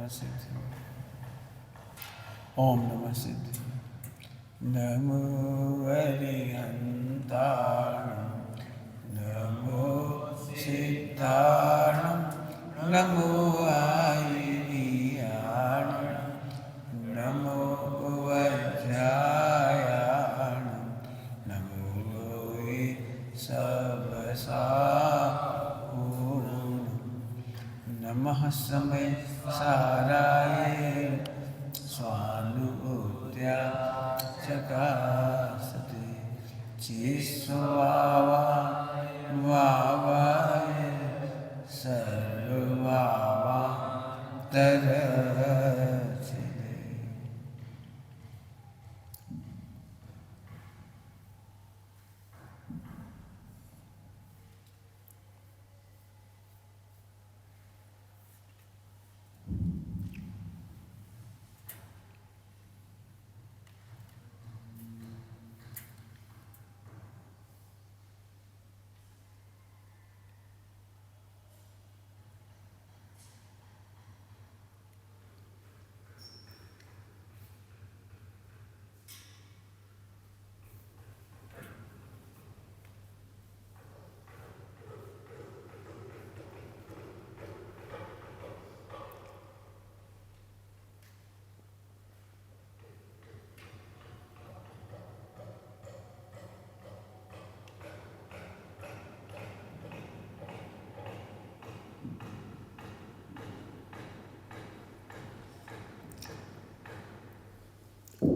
नमः सिद्धि। ओम नमः सिद्धि। नमो अरिहन्ताणं नमो सिद्धाणं नमो आयिर्याणं नमो वज्रायाणं नमो लोहि सबसाहूणं नमः समय साराय स्वानुभूत्या चकासते चिस्वावा वावाय सर्ववावा तरचिते।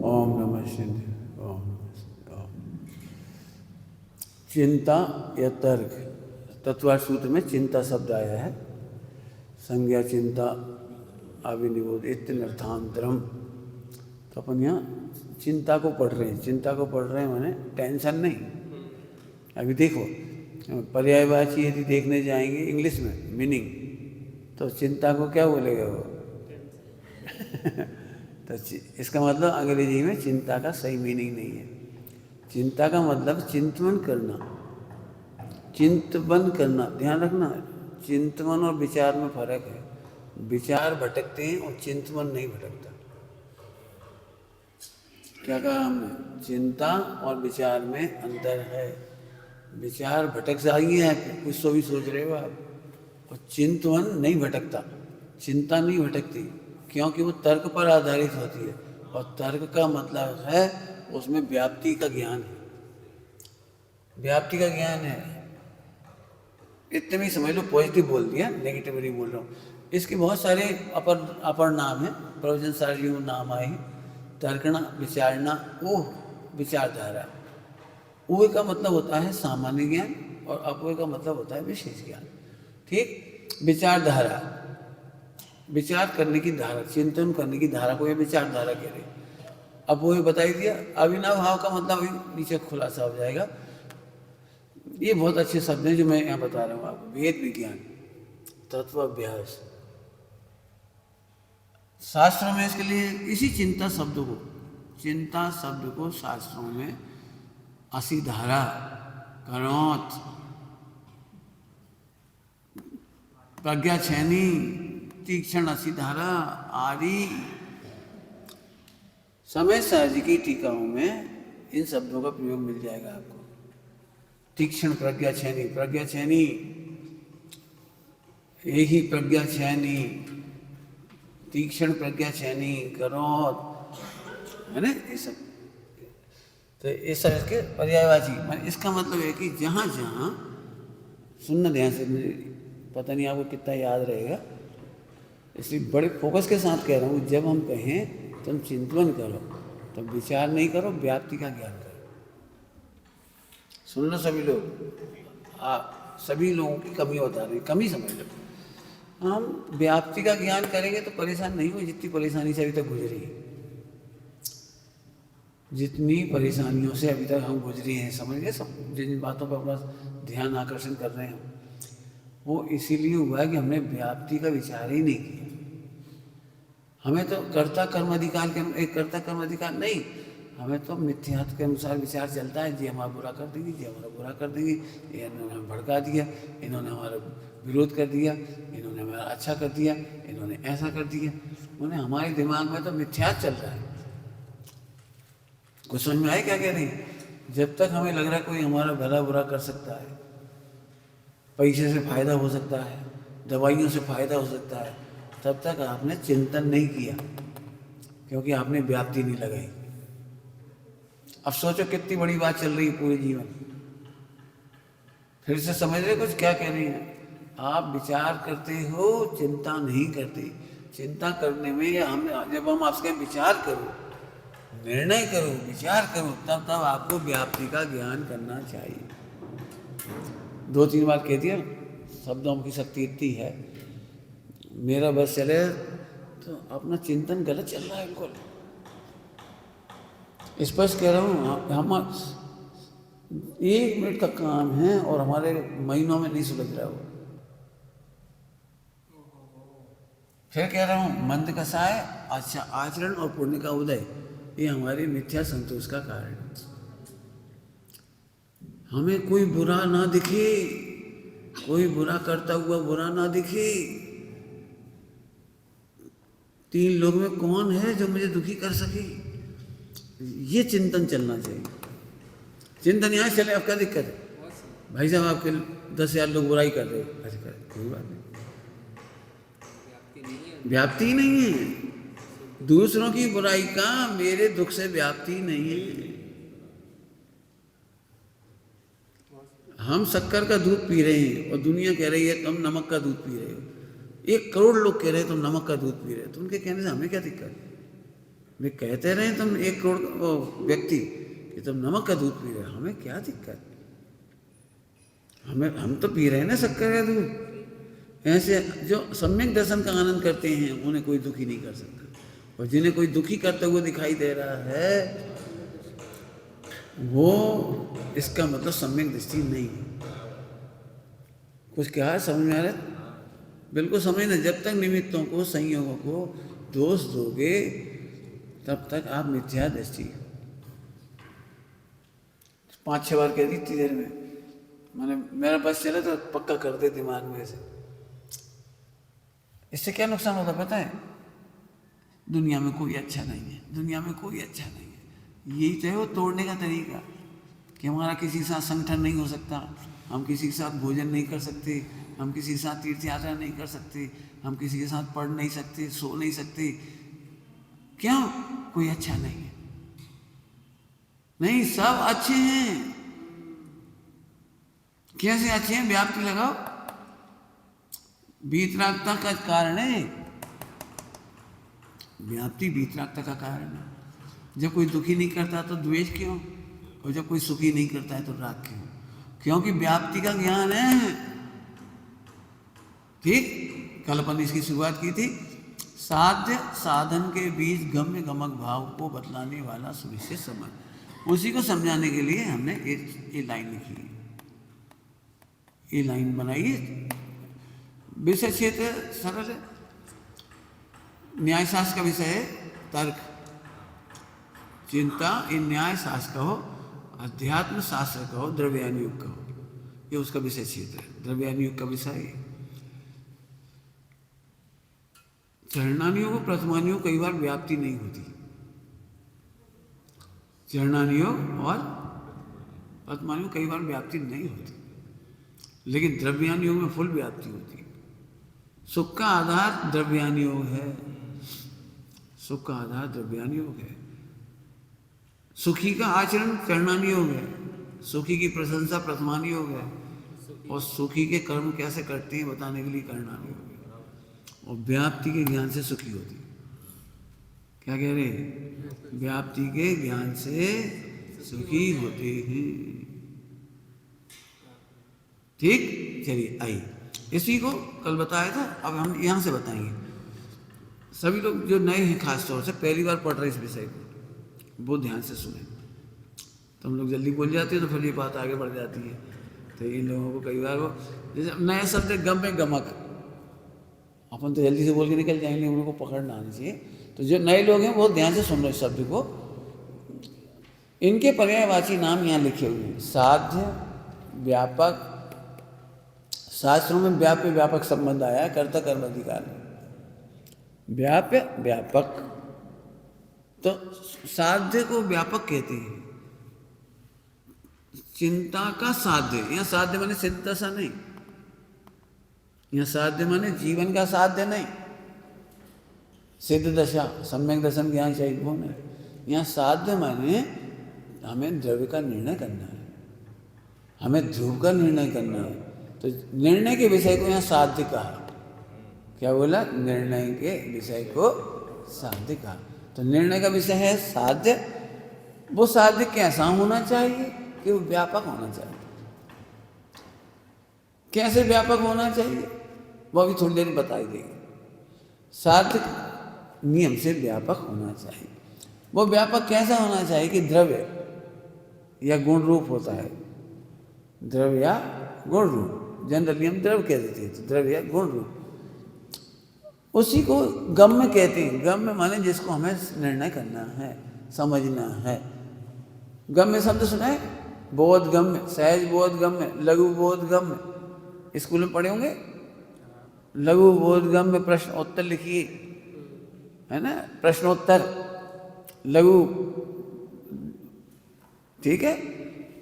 ओम नमः शिवाय। ओम नमः शिवाय। ओम। चिंता या तर्क, तत्वार्थ सूत्र में चिंता शब्द आया है। संज्ञा चिंता अविनिबोध इत्यनर्थांतरम। तो अपन यहाँ चिंता को पढ़ रहे हैं। चिंता को पढ़ रहे हैं माने टेंशन नहीं। अभी देखो पर्यायवाची यदि देखने जाएंगे इंग्लिश में मीनिंग, तो चिंता को क्या बोलेगा वो तो इसका मतलब अंग्रेजी में चिंता का सही मीनिंग नहीं है। चिंता का मतलब चिंतन करना, चिंतन करना। ध्यान रखना, चिंतन और विचार में फर्क है। विचार भटकते हैं और चिंतन नहीं भटकता। क्या कहा हमने? चिंता और विचार में अंतर है। विचार भटक जाएंगे आप, कुछ तो भी सोच रहे हो आप, और चिंतन नहीं भटकता। चिंता नहीं भटकती क्योंकि वो तर्क पर आधारित होती है, और तर्क का मतलब है उसमें व्याप्ति का ज्ञान है। व्याप्ति का ज्ञान है, इतने में समझ लो। पॉजिटिव बोल दिया, नेगेटिव नहीं बोल रहा हूँ। इसके बहुत सारे अपर नाम हैं, प्रवचन सारी नाम आए। तर्कना, विचारना, ऊह विचारधारा। ऊह का मतलब होता है सामान्य ज्ञान और अपोह का मतलब होता है विशेष ज्ञान। ठीक। विचारधारा, विचार करने की धारा, चिंतन करने की धारा को ये विचारधारा कह रहे। अब वो बता ही दिया। अविनव भाव का मतलब नीचे खुलासा हो जाएगा। ये बहुत अच्छे शब्द हैं जो मैं यहाँ बता रहा हूँ आपको। वेद विज्ञान, तत्वाभ्यास। शास्त्रों में इसके लिए इसी चिंता शब्द को शास्त्रों में असीधारा, करोत, प्रज्ञा छैनी, तीक्ष्ण असीधारा आदि समय सहज की टीकाओं में इन शब्दों का प्रयोग मिल जाएगा आपको। तीक्ष्ण प्रज्ञा छैनी, प्रज्ञा छैनी एक ही प्रज्ञा छैनी, तीक्ष्ण प्रज्ञा छैनी, करोत, है ना ये सब। तो ये सब इसके पर्यायवाची। इसका मतलब है कि जहाँ जहाँ सुनना ध्यान से, मुझे पता नहीं आपको कितना याद रहेगा, इसलिए बड़े फोकस के साथ कह रहा हूँ। जब हम कहें तुम चिंतन करो, तो विचार नहीं करो, व्याप्ति का ज्ञान करो। सुन लो सभी लोग, सभी लोगों की कमी बता रही, कमी समझ लो। हम व्याप्ति का ज्ञान करेंगे तो परेशान नहीं हो, जितनी परेशानी से अभी तक गुजरी है, जितनी परेशानियों से अभी तक हम गुजरी हैं, समझ गए सब। जिन बातों पर अपना ध्यान आकर्षण कर रहे हैं वो इसीलिए हुआ है कि हमने व्याप्ति का विचार ही नहीं किया। हमें तो कर्ता कर्म अधिकार नहीं, हमें तो मिथ्यात्व के अनुसार विचार चलता है। जी हमारा बुरा कर देंगे, जी हमारा बुरा कर देंगे, ये इन्होंने हमें भड़का दिया, इन्होंने हमारा विरोध कर दिया, इन्होंने हमारा अच्छा कर दिया, इन्होंने ऐसा कर दिया। उन्हें हमारे दिमाग में तो मिथ्या चल रहा है। कुछ समझ में आए क्या कह रही है? जब तक हमें लग रहा है कोई हमारा भला बुरा कर सकता है, पैसे से फायदा हो सकता है, दवाइयों से फायदा हो सकता है, तब तक आपने चिंतन नहीं किया, क्योंकि आपने व्याप्ति नहीं लगाई। अब सोचो कितनी बड़ी बात चल रही है पूरे जीवन। फिर से समझ रहे कुछ क्या कह रही है? आप विचार करते हो, चिंता नहीं करते। चिंता करने में या हम जब हम आपसे विचार करो, निर्णय करो, विचार करो, तब आपको व्याप्ति का ज्ञान करना चाहिए। 2-3 बार कह दिया, शब्दों की शक्ति इतनी है। मेरा बस चले तो अपना चिंतन गलत चल रहा है बिल्कुल। स्पष्ट कह रहा हूँ, हम 1 मिनट का काम है और हमारे महीनों में नहीं सुलझ रहा हो। फिर कह रहा हूँ, मंद कसाय, अच्छा आचरण और पुण्य का उदय, ये हमारी मिथ्या संतोष का कारण है। हमें कोई बुरा ना दिखे, कोई बुरा करता हुआ बुरा ना दिखे। 3 लोग में कौन है जो मुझे दुखी कर सके, ये चिंतन चलना चाहिए। चिंतन यहाँ चले, अब क्या दिक्कत है? भाई साहब आपके 10,000 लोग बुराई कर रहे, ऐसे कर, कोई बात नहीं, व्याप्ति नहीं है। दूसरों की बुराई का मेरे दुख से व्याप्ति नहीं है। हम शक्कर का दूध पी रहे हैं और दुनिया कह रही है तुम नमक का दूध पी रहे हो। 1 करोड़ लोग कह रहे हैं तुम नमक का दूध पी रहे हो, तो उनके कहने से हमें क्या दिक्कत? वे कहते रहे तुम 1 करोड़ व्यक्ति कि तुम नमक का दूध पी रहे हो, हमें क्या दिक्कत? हम तो पी रहे हैं ना शक्कर का दूध। ऐसे जो सम्यक दर्शन का आनंद करते हैं उन्हें कोई दुखी नहीं कर सकता, और जिन्हें कोई दुखी करता हुआ दिखाई दे रहा है वो, इसका मतलब सम्यक दृष्टि नहीं है। कुछ क्या है समझ में आ रहा है? बिल्कुल समझना। जब तक निमित्तों को, संयोगों को दोष दोगे तब तक आप मिथ्या दृष्टि। 5-6 बार कह दी इतनी देर में, मैंने मेरा बस चले तो पक्का कर दे दिमाग में से। इससे क्या नुकसान होता पता है? दुनिया में कोई अच्छा नहीं है, दुनिया में कोई अच्छा नहीं है। यही तो है वो तोड़ने का तरीका, कि हमारा किसी के साथ संगठन नहीं हो सकता, हम किसी के साथ भोजन नहीं कर सकते, हम किसी के साथ तीर्थ यात्रा नहीं कर सकते, हम किसी के साथ पढ़ नहीं सकते, सो नहीं सकते। क्यों? कोई अच्छा नहीं है। नहीं, सब अच्छे हैं। कैसे अच्छे हैं? व्याप्ति लगाओ। वीतरागता का कारण है व्याप्ति, वीतरागता का कारण है। जब कोई दुखी नहीं करता तो द्वेष क्यों, और जब कोई सुखी नहीं करता है तो राग क्यों? क्योंकि व्याप्ति का ज्ञान है। ठीक, कल अपन इसकी शुरुआत की थी। साध्य साधन के बीच गम्य गमक भाव को बतलाने वाला सुविशेष समझ, उसी को समझाने के लिए हमने ये लाइन लिखी है, ये लाइन बनाई है। विषय क्षेत्र सरल है। न्यायशास्त्र का विषय है तर्क, चिंता, इन न्याय शास्त्र कहो, अध्यात्म शास्त्र कहो, द्रव्यान युग कहो, ये उसका विषय क्षेत्र है। द्रव्यान युग का विषय है। चरणानियों को प्रथमानियों कई बार व्याप्ति नहीं होती। चरणानियों और प्रथमानियों कई बार व्याप्ति नहीं होती, लेकिन द्रव्यान योग में फुल व्याप्ति होती है। सुख का आधार द्रव्यान योग है, सुख का आधार द्रव्यान योग है। सुखी का आचरण चरणान योग है, सुखी की प्रशंसा प्रथमान योग है, और सुखी के कर्म कैसे करते हैं बताने के लिए करणान योग है। और व्याप्ति के ज्ञान से सुखी होती है। क्या कह रहे हैं? व्याप्ति के ज्ञान से सुखी होते हैं। ठीक, चलिए आइए, इसी को कल बताया था, अब हम यहाँ से बताएंगे। सभी लोग जो नए हैं, खास तौर से पहली बार पढ़ रहे इस विषय को, वो ध्यान से सुने। तो हम लोग जल्दी बोल जाते हैं तो फिर ये बात आगे बढ़ जाती है। तो इन लोगों को कई बार वो जैसे नया शब्द गम में गमक, अपन तो जल्दी से बोल के निकल जाएंगे, उनको पकड़ना आना चाहिए। तो जो नए लोग हैं वो ध्यान से सुन रहे शब्द को। इनके पर्यायवाची नाम यहाँ लिखे हुए हैं। साध्य, व्यापक, शास्त्रों में व्याप्य व्यापक संबंध आया है कर्ता कर्म अधिकार में। व्याप्य व्यापक, तो साध्य को व्यापक कहते हैं। चिंता का साध्य, यहाँ साध्य माने सिद्ध दशा नहीं, यहाँ साध्य माने जीवन का साध्य नहीं, सिद्ध दशा सम्यक दर्शन ज्ञान चाहिए वो नहीं। यहाँ साध्य माने हमें द्रव्य का निर्णय करना है, हमें ध्रुव का निर्णय करना है, तो निर्णय के विषय को यहाँ साध्य कहा। क्या बोला? निर्णय के विषय को साध्य कहा। तो निर्णय का विषय है साध्य। वो साध्य कैसा होना चाहिए कि वो व्यापक होना चाहिए। कैसे व्यापक होना चाहिए वो अभी थोड़ी देर बता ही देंगे। साध्य नियम से व्यापक होना चाहिए। वो व्यापक कैसा होना चाहिए कि द्रव्य या गुण रूप होता है, द्रव्य या गुण रूप, जनरली हम द्रव्य कह देते हैं, तो द्रव्य या गुण रूप, उसी को गम्य कहते हैं। गम्य माने जिसको हमें निर्णय करना है, समझना है। गम्य शब्द सुना है? बोध गम्य, सहज बोध गम्य, लघु बोध गम्य, स्कूल में पढ़े होंगे। लघु बोध गम्य प्रश्न उत्तर लिखिए, है ना, प्रश्नोत्तर लघु, ठीक है।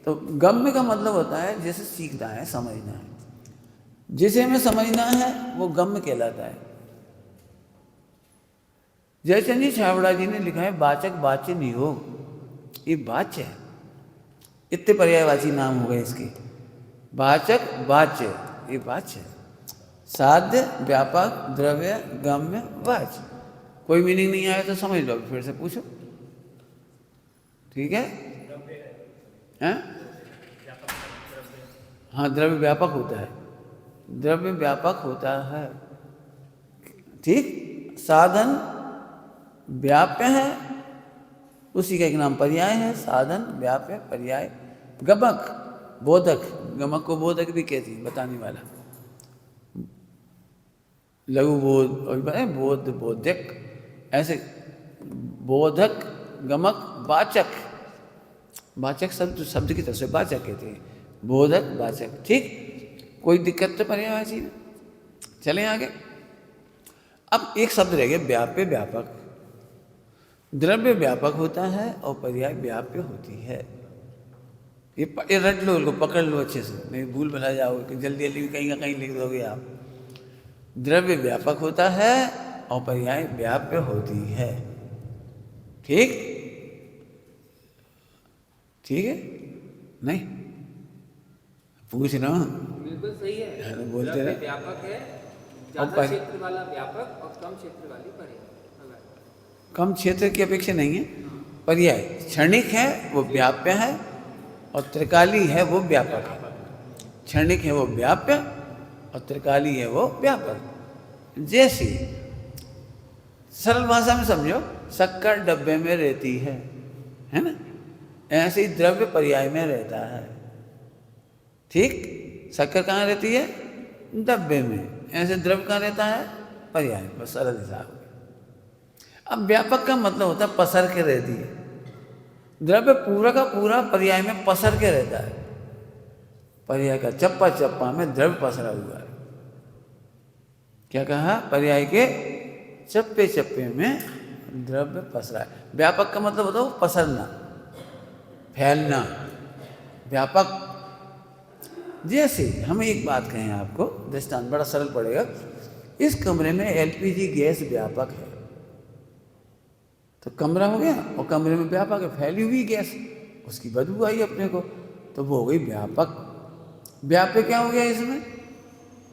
तो गम्य का मतलब होता है जैसे सीखना है, समझना है, जिसे हमें समझना है वो गम्य कहलाता है। जयचंद जी छाबड़ा जी ने लिखा है वाचक वाच्य नियोग, ये वाच्य है, इतने पर्यायवाची नाम हो गए इसके। वाचक वाच्य, ये वाच्य है। साध्य व्यापक द्रव्य गम्य वाच्य। कोई मीनिंग नहीं आया तो समझ लो, फिर से पूछो, ठीक है? हैं? हाँ, द्रव्य व्यापक होता है, द्रव्य व्यापक होता है, ठीक। साधन व्याप्य है, उसी का एक नाम पर्याय है, साधन व्याप्य पर्याय। गमक बोधक, गमक को बोधक भी कहती है, बताने वाला। लघु बोध और बोध बोधक, ऐसे बोधक गमक वाचक, वाचक शब्द की तरफ से वाचक कहते हैं, बोधक वाचक, ठीक। कोई दिक्कत तो पर्यायवाची में। चलें आगे। अब एक शब्द रह गया व्याप्य व्यापक। द्रव्य व्यापक होता है और पर्याय व्याप्य होती है। ये रट लो, इनको पकड़ लो अच्छे से, नहीं भूल भला जाओगे कि जल्दी जल्दी कहीं ना कहीं लिख दोगे आप। द्रव्य व्यापक होता है और पर्याय व्याप्य होती है, ठीक, ठीक है? नहीं पूछ रहा हूँ, बिल्कुल सही है। बोलते रहे। व्यापक है, ज्यादा क्षेत्र वाला व्यापक और कम क्षेत्र वाली पर्याय। कम क्षेत्र की अपेक्षा नहीं है, पर्याय क्षणिक है वो व्याप्य है और त्रिकाली है वो व्यापक है। क्षणिक है वो व्याप्य और त्रिकाली है वो व्यापक। जैसे सरल भाषा में समझो, शक्कर डब्बे में रहती है ना, ऐसे ही द्रव्य पर्याय में रहता है, ठीक। शक्कर कहाँ रहती है? डब्बे में। ऐसे द्रव्य कहाँ रहता है? पर्याय में। बस सरल हिसाब। अब व्यापक का मतलब होता है पसर के रहती है। द्रव्य पूरा का पूरा पर्याय में पसर के रहता है। पर्याय का चप्पा चप्पा में द्रव्य पसरा हुआ है। क्या कहा? पर्याय के चप्पे चप्पे में द्रव्य पसरा है। व्यापक का मतलब होता है पसरना, फैलना, व्यापक। जैसे हम एक बात कहें आपको, दृष्टांत बड़ा सरल पड़ेगा। इस कमरे में एलपीजी गैस व्यापक है, तो कमरा हो गया और कमरे में व्यापक है, फैली हुई गैस, उसकी बदबू आई अपने को, तो वो हो गई व्यापक। व्याप्य क्या हो गया इसमें?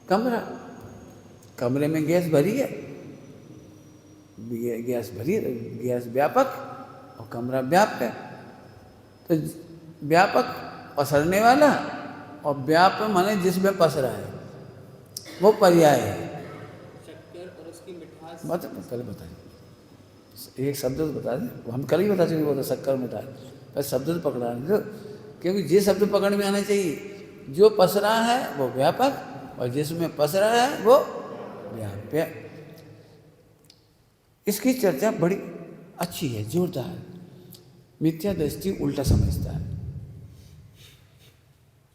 कमरा। कमरे में गैस भरी है, गैस भरी, गैस व्यापक और कमरा व्याप्य। तो व्यापक पसरने वाला और व्याप्य माने जिसमें पसरा है वो पर्याय है। शक्कर और उसकी मिठास, पहले बताइए, एक शब्द तो बता दें, हम कल ही बता चुके वो तो शक्कर मिठाई, पर शब्द तो पकड़ा नहीं, क्योंकि ये शब्द पकड़ में आना चाहिए। जो पसरा है वो व्यापक और जिसमें पसरा है वो व्याप्य। इसकी चर्चा बड़ी अच्छी है, जोरदार है। मिथ्या दृष्टि उल्टा समझता है,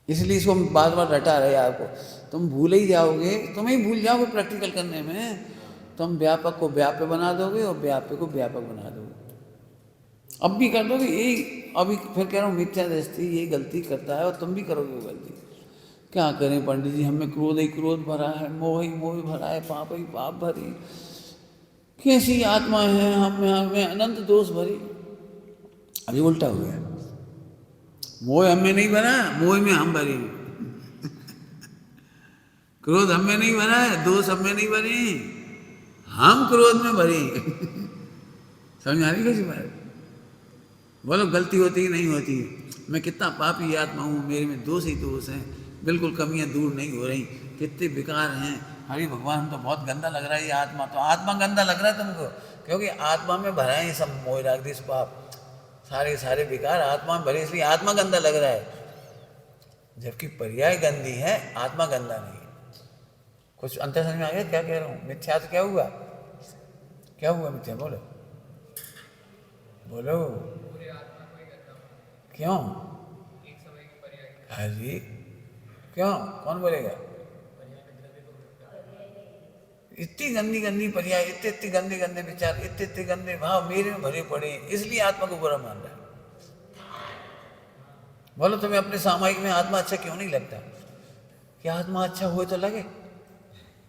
इसलिए इसको बार बार रटा रहे आपको। तुम भूल ही जाओगे, तुम ही भूल जाओगे प्रैक्टिकल करने में। तुम व्यापक को व्याप्य बना दोगे और व्याप्य को व्यापक बना दोगे। अब भी कर दोगे यही। अभी फिर कह रहा हूँ मिथ्या दृष्टि ये गलती करता है और तुम भी करोगे वो गलती। क्या करें पंडित जी, हमें क्रोध ही क्रोध भरा है, मोह ही मोह भरा है, पाप ही पाप भरी, कैसी आत्मा है हमें अनंत दोष भरी। अभी उल्टा हो गया, मोह हमें नहीं भरा, मोह में हम भरे। क्रोध हमें नहीं भरा है, दोष हमें नहीं भरे, हम क्रोध में भरे। समझ आ रही कैसी बात? बोलो गलती होती ही नहीं होती। मैं कितना पापी आत्मा हूँ, मेरे में दोष ही दोष हैं, बिल्कुल कमियां दूर नहीं हो रही, कितने विकार हैं। हरि भगवान, हम तो बहुत गंदा लग रहा है ये आत्मा। तो आत्मा गंदा लग रहा है तुमको, क्योंकि आत्मा में भरा है ये सब मोह राग द्वेष पाप, सारे विकार आत्मा में भरे, इसलिए आत्मा गंदा लग रहा है। जबकि पर्याय गंदी है, आत्मा गंदा नहीं है। कुछ अंतर समझ में आ गया क्या कह रहा हूँ? मिथ्या से क्या हुआ? क्या हुआ मिथ्या? बोलो बोलो, क्यों? अरे क्यों? कौन बोलेगा? इतनी गंदी गंदी पर्याय, इतने गंदे गंदे विचार, इतने गंदे भाव मेरे में भरे पड़े, इसलिए आत्मा को बुरा मान रहा है। बोलो तुम्हें अपने सामायिक में आत्मा अच्छा क्यों नहीं लगता? क्या आत्मा अच्छा हो तो लगे?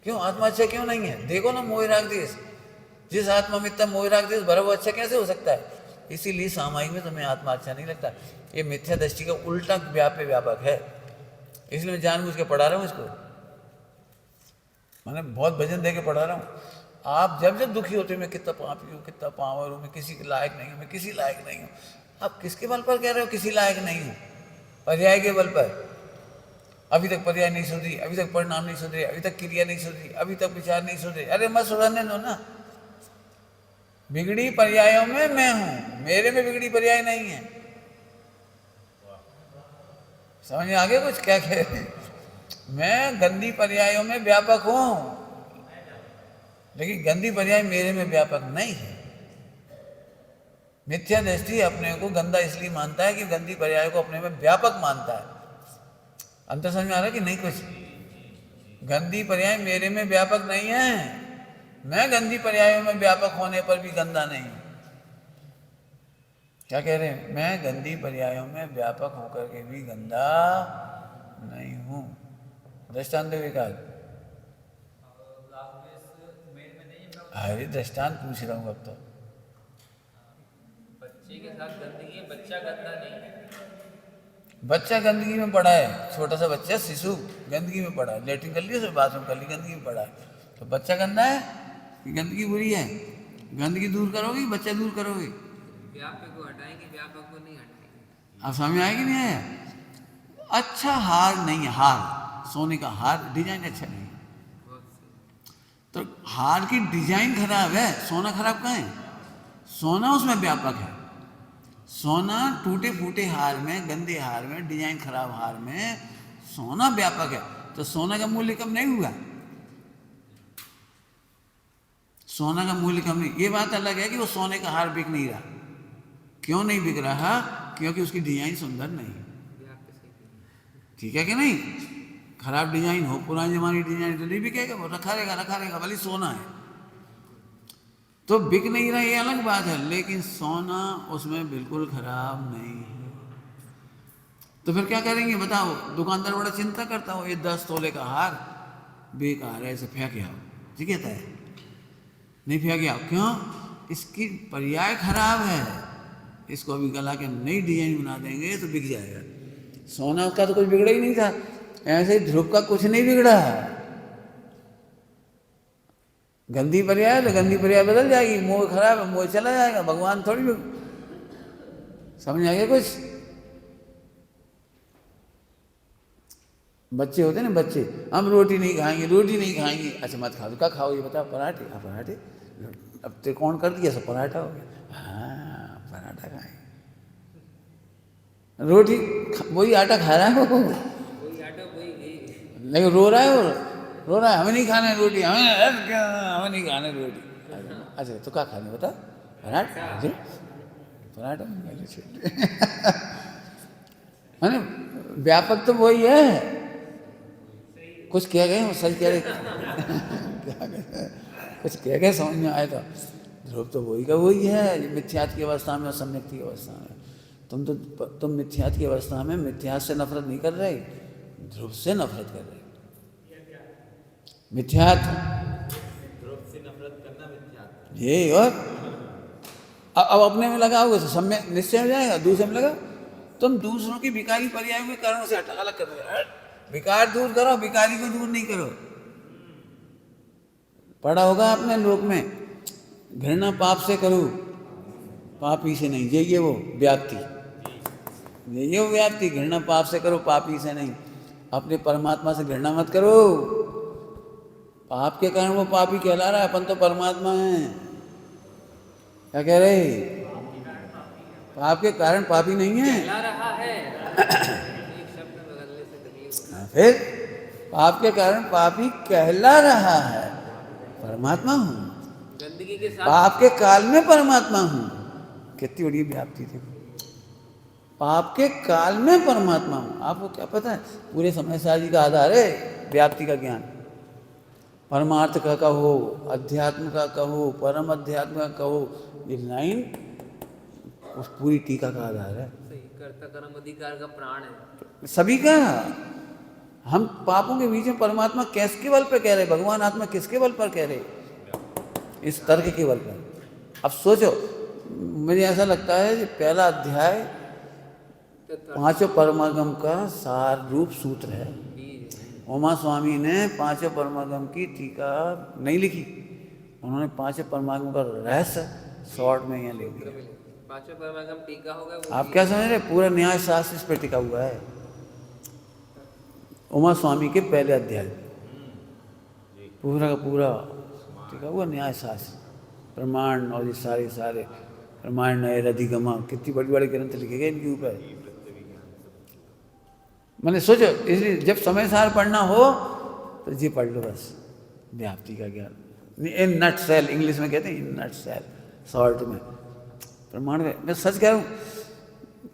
क्यों आत्मा अच्छा क्यों नहीं है? देखो ना मोह राग द्वेष, जिस आत्मा में इतना मोह राग द्वेष भरा वो अच्छा कैसे हो सकता है? इसीलिए सामायिक में तुम्हें आत्मा अच्छा नहीं लगता। ये मिथ्या दृष्टि का उल्टा व्याप्य व्यापक है, इसलिए मैं जानबूझ के पढ़ा रहा हूँ इसको। मैंने बहुत भजन दे के पढ़ा रहा हूँ। आप जब जब दुखी होते हो, मैं कितना पापी हूँ, कितना पावर हूँ, मैं किसी के लायक नहीं हूँ, मैं किसी लायक नहीं हूँ। आप किसके बल पर कह रहे हो किसी लायक नहीं हूँ? पर्याय के बल पर। अभी तक पर्याय नहीं सुधरी, अभी तक परिणाम नहीं सुधरे, अभी तक क्रिया नहीं सुधरी, अभी तक विचार नहीं सुधरे। अरे मत सुधरने दो ना। बिगड़ी पर्यायों में मैं हूं, मेरे में बिगड़ी पर्याय नहीं है। समझ में आ गया कुछ क्या कह रहे हैं? मैं गंदी पर्यायों में व्यापक हूं, लेकिन गंदी पर्याय मेरे में व्यापक नहीं है। मिथ्या दृष्टि अपने को गंदा इसलिए मानता है कि गंदी पर्याय को अपने में व्यापक मानता है। अंतर समझ में आ रहा है कि नहीं? कुछ गंदी पर्याय मेरे में व्यापक नहीं है, मैं गंदी पर्यायों में व्यापक होने पर भी गंदा नहीं। क्या कह रहे हैं? मैं गंदी पर्यायों में व्यापक होकर के भी गंदा नहीं हूं। दृष्टांत विकास, अरे दृष्टांत पूछ रहा हूं अब तो। बच्चे के साथ गंदगी है, बच्चा गंदा नहीं है। बच्चा गंदगी में पड़ा है, छोटा सा बच्चा शिशु गंदगी में पड़ा है, लेटरिन कर लिया, बाथरूम कर ली, गंदगी में पड़ा है। तो बच्चा गंदा है कि गंदगी बुरी है? गंदगी दूर करोगे, बच्चा दूर करोगे? व्यापक को हटाएंगे, व्यापक को नहीं हटाएंगे। अब समझ आएगी नहीं आया? अच्छा हार नहीं है, हार सोने का हार डिजाइन अच्छा नहीं है, तो हार की डिजाइन खराब है, सोना खराब कहाँ है? सोना उसमें व्यापक है। सोना टूटे फूटे हार में, गंदे हार में, डिजाइन खराब हार में सोना व्यापक है, तो सोना का मूल्य कम नहीं हुआ। सोना का मूल्य कम नहीं। ये बात अलग है कि वो सोने का हार बिक नहीं रहा। क्यों नहीं बिक रहा? क्योंकि उसकी डिजाइन सुंदर नहीं। ठीक है कि नहीं? खराब डिजाइन हो, पुरानी जमाने की डिजाइन, तो नहीं बिकेगा, वो रखा रहेगा, भले सोना है तो बिक नहीं रहा, ये अलग बात है। लेकिन सोना उसमें बिल्कुल खराब नहीं है। तो फिर क्या करेंगे बताओ? दुकानदार बड़ा चिंता करता हो, ये 10 तोले का हार बेकार है, इसे फेंक आओ। ठीक कहता है, नहीं फेंक आओ। क्यों? इसकी पर्याय खराब है, इसको अभी गला के नई डिजाइन बना देंगे तो बिक जाएगा। सोना का तो कुछ बिगड़ा ही नहीं था, ऐसे ही ध्रुव का कुछ नहीं बिगड़ा है। गंदी पर्याय तो गंदी पर्याय बदल जाएगी, मोह खराब है, मोह चला जाएगा, भगवान थोड़ी। समझ आ गया कुछ? बच्चे होते ना, बच्चे, हम रोटी नहीं खाएंगे। अच्छा मत खाओ, क्या खाओ ये बताओ? पराठे। पराठे अब त्रिकोण कर दिया, सब पराठा हो गया। हाँ पराठा खाएंगे। रोटी वही आटा खा रहा है वो, लेकिन रो रहा है, हमें नहीं खाना है रोटी, हमें नहीं खाना है रोटी। अच्छा तो क्या खाने बता? पराठा। पराठा मैंने व्यापक तो वही है। कुछ कह गए, सच कह रहे। कुछ कह के समझ में आया था। ध्रुव तो वही का वही है, जो मिथ्यात की अवस्था में और सम्यक की अवस्था में। तुम मिथ्यात की अवस्था में मिथ्यात से नफरत नहीं कर रहे, ध्रुव से नफरत कर रहे। मिथ्यात ध्रुव से नफरत करना मिथ्यात्व। ये और अब अपने में लगाओगे तो सम्यक निश्चय हो जाएगा, दूसरे में लगा तुम दूसरों की विकारी पर्याय में कारणों से अलग कर दो। विकार दूर करो, विकारी को दूर नहीं करो। पढ़ा होगा आपने लोक में, घृणा पाप से करो, पापी से नहीं। ये वो व्याप्ति, ये वो व्याप्ति, घृणा पाप से करो, पापी से नहीं। अपने परमात्मा से घृणा मत करो, पाप के कारण वो पापी कहला रहा है, अपन तो परमात्मा हैं। क्या कह रहे? पाप के कारण पापी नहीं है। कहला रहा है एक शब्द बदलने से तकलीफ। फिर पाप के कारण पापी कहला रहा है, परमात्मा हूँ। गंदगी के साथ पाप के काल में परमात्मा हूँ। कितनी बड़ी व्याप्ति थी। पाप के काल में परमात्मा हूँ। आपको क्या पता है, पूरे समय सारी का आधार है व्याप्ति का ज्ञान। परमार्थ का कहो, अध्यात्म का कहो, परम अध्यात्म का कहो, ये लाइन उस पूरी टीका का आधार है। सही, कर्ता कर्म अधिकार का प्राण है सभी का। हम पापों के बीच में परमात्मा किसके बल पे कह रहे, भगवान आत्मा किसके बल पर कह रहे? इस तर्क के बल पर। अब सोचो, मुझे ऐसा लगता है कि पहला अध्याय पांचों परमागम का सार रूप सूत्र है। उमा स्वामी ने पांचों परमागम की टीका नहीं लिखी, उन्होंने पांचों परमागम का रहस्य शॉर्ट में यहाँ लिख दिया। पांचों परमागम टीका होगा वो। आप क्या समझ रहे? पूरा न्याय शास्त्र इस पर टिका हुआ है, उमा स्वामी के पहले अध्याय पूरा का पूरा टिका हुआ न्याय शास्त्र, प्रमाण और ये सारे प्रमाण नए अधिगमा, कितनी बड़ी बड़ी ग्रंथ लिखे गए इनके ऊपर। मैंने सोचो, इसलिए जब समय सार पढ़ना हो तो जी पढ़ लो बस, व्याप्ति का ज्ञान इन नट सेल, इंग्लिश में कहते हैं इन नट सेल, शॉर्ट में प्रमाण में। मैं सच कह रहा हूँ,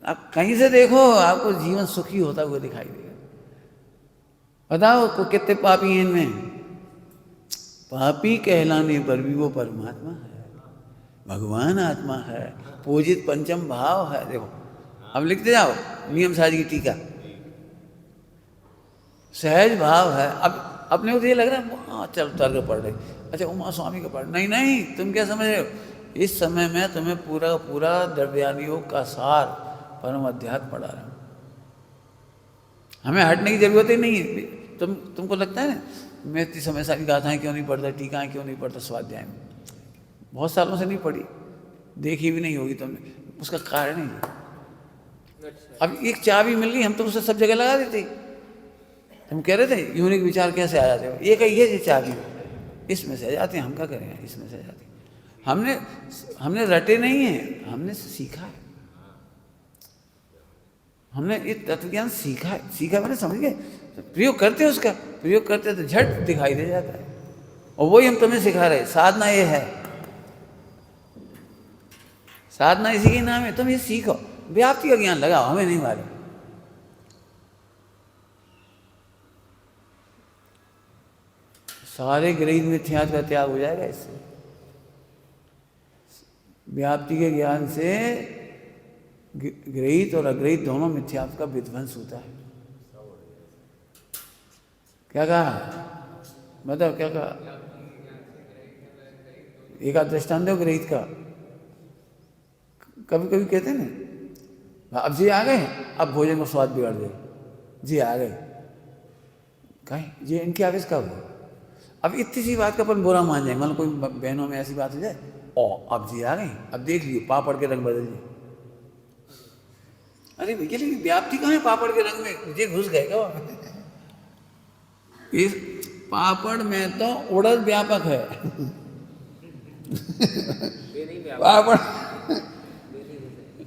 आप कहीं से देखो आपको जीवन सुखी होता हुआ दिखाई देगा। बताओ को कितने पापी हैं इनमें? पापी कहलाने पर भी वो परमात्मा है, भगवान आत्मा है, पूजित पंचम भाव है। देखो अब लिखते जाओ, नियम सारी की टीका, सहज भाव है। अब अपने को तो ये लग रहा है हाँ चल तर्क पढ़ रहे, अच्छा उमा स्वामी का पढ़, नहीं नहीं, तुम क्या समझ रहे हो? इस समय में तुम्हें पूरा पूरा द्रव्यादि योग का सार परम अध्यात्म पढ़ा रहा हूँ। हमें हटने की जरूरत ही नहीं है। तुमको लगता है ना मैं इतनी समय सारी गाथाएं क्यों नहीं पढ़ता, टीकाएं क्यों नहीं पढ़ता स्वाध्याय में? बहुत सालों से नहीं पढ़ी, देखी भी नहीं होगी तुमने, उसका कारण ही है। अब एक चाबी मिल गई, हम तो उसे सब जगह लगा देते। तुम कह रहे थे यूनिक विचार कैसे आ जाते हो, एक ही है चाबी, इसमें से आ जाते हैं। हम क्या करें, इसमें से आ जाते हैं। हमने रटे नहीं है, हमने सीखा है। हमने ये तत्व ज्ञान सीखा है, सीखा मैंने, समझ गए, प्रयोग करते हैं, उसका प्रयोग करते हैं तो झट दिखाई दे जाता है। और वही हम तुम्हें सिखा रहे। साधना ये है, साधना इसी के नाम है। तुम ये सीखो, व्याप्ति का ज्ञान लगाओ, हमें नहीं मालूम। सारे गृहीत मिथ्यात्व का त्याग हो जाएगा इससे। व्याप्ति के ज्ञान से गृहीत और अग्रहित दोनों मिथ्यात्व का विध्वंस होता है। क्या कहा? बताओ क्या कहा? एक आध दृष्टांत दो गृहीत का। कभी कभी कहते हैं ना, अब जी आ गए, अब भोजन का स्वाद बिगाड़ दे, जी आ गए, कहीं जी इनके आगे कब हो? अब इतनी सी बात का अपन बुरा मान जाए, मतलब कोई बहनों में ऐसी बात हो जाए, ओ अब जी आ गई, अब देख लियो पापड़ के रंग बदल जाए। अरे भैया लेकिन व्याप्ति कहाँ है पापड़ के रंग में? जी घुस गए क्या? इस पापड़ में तो उड़द व्यापक है। पापड़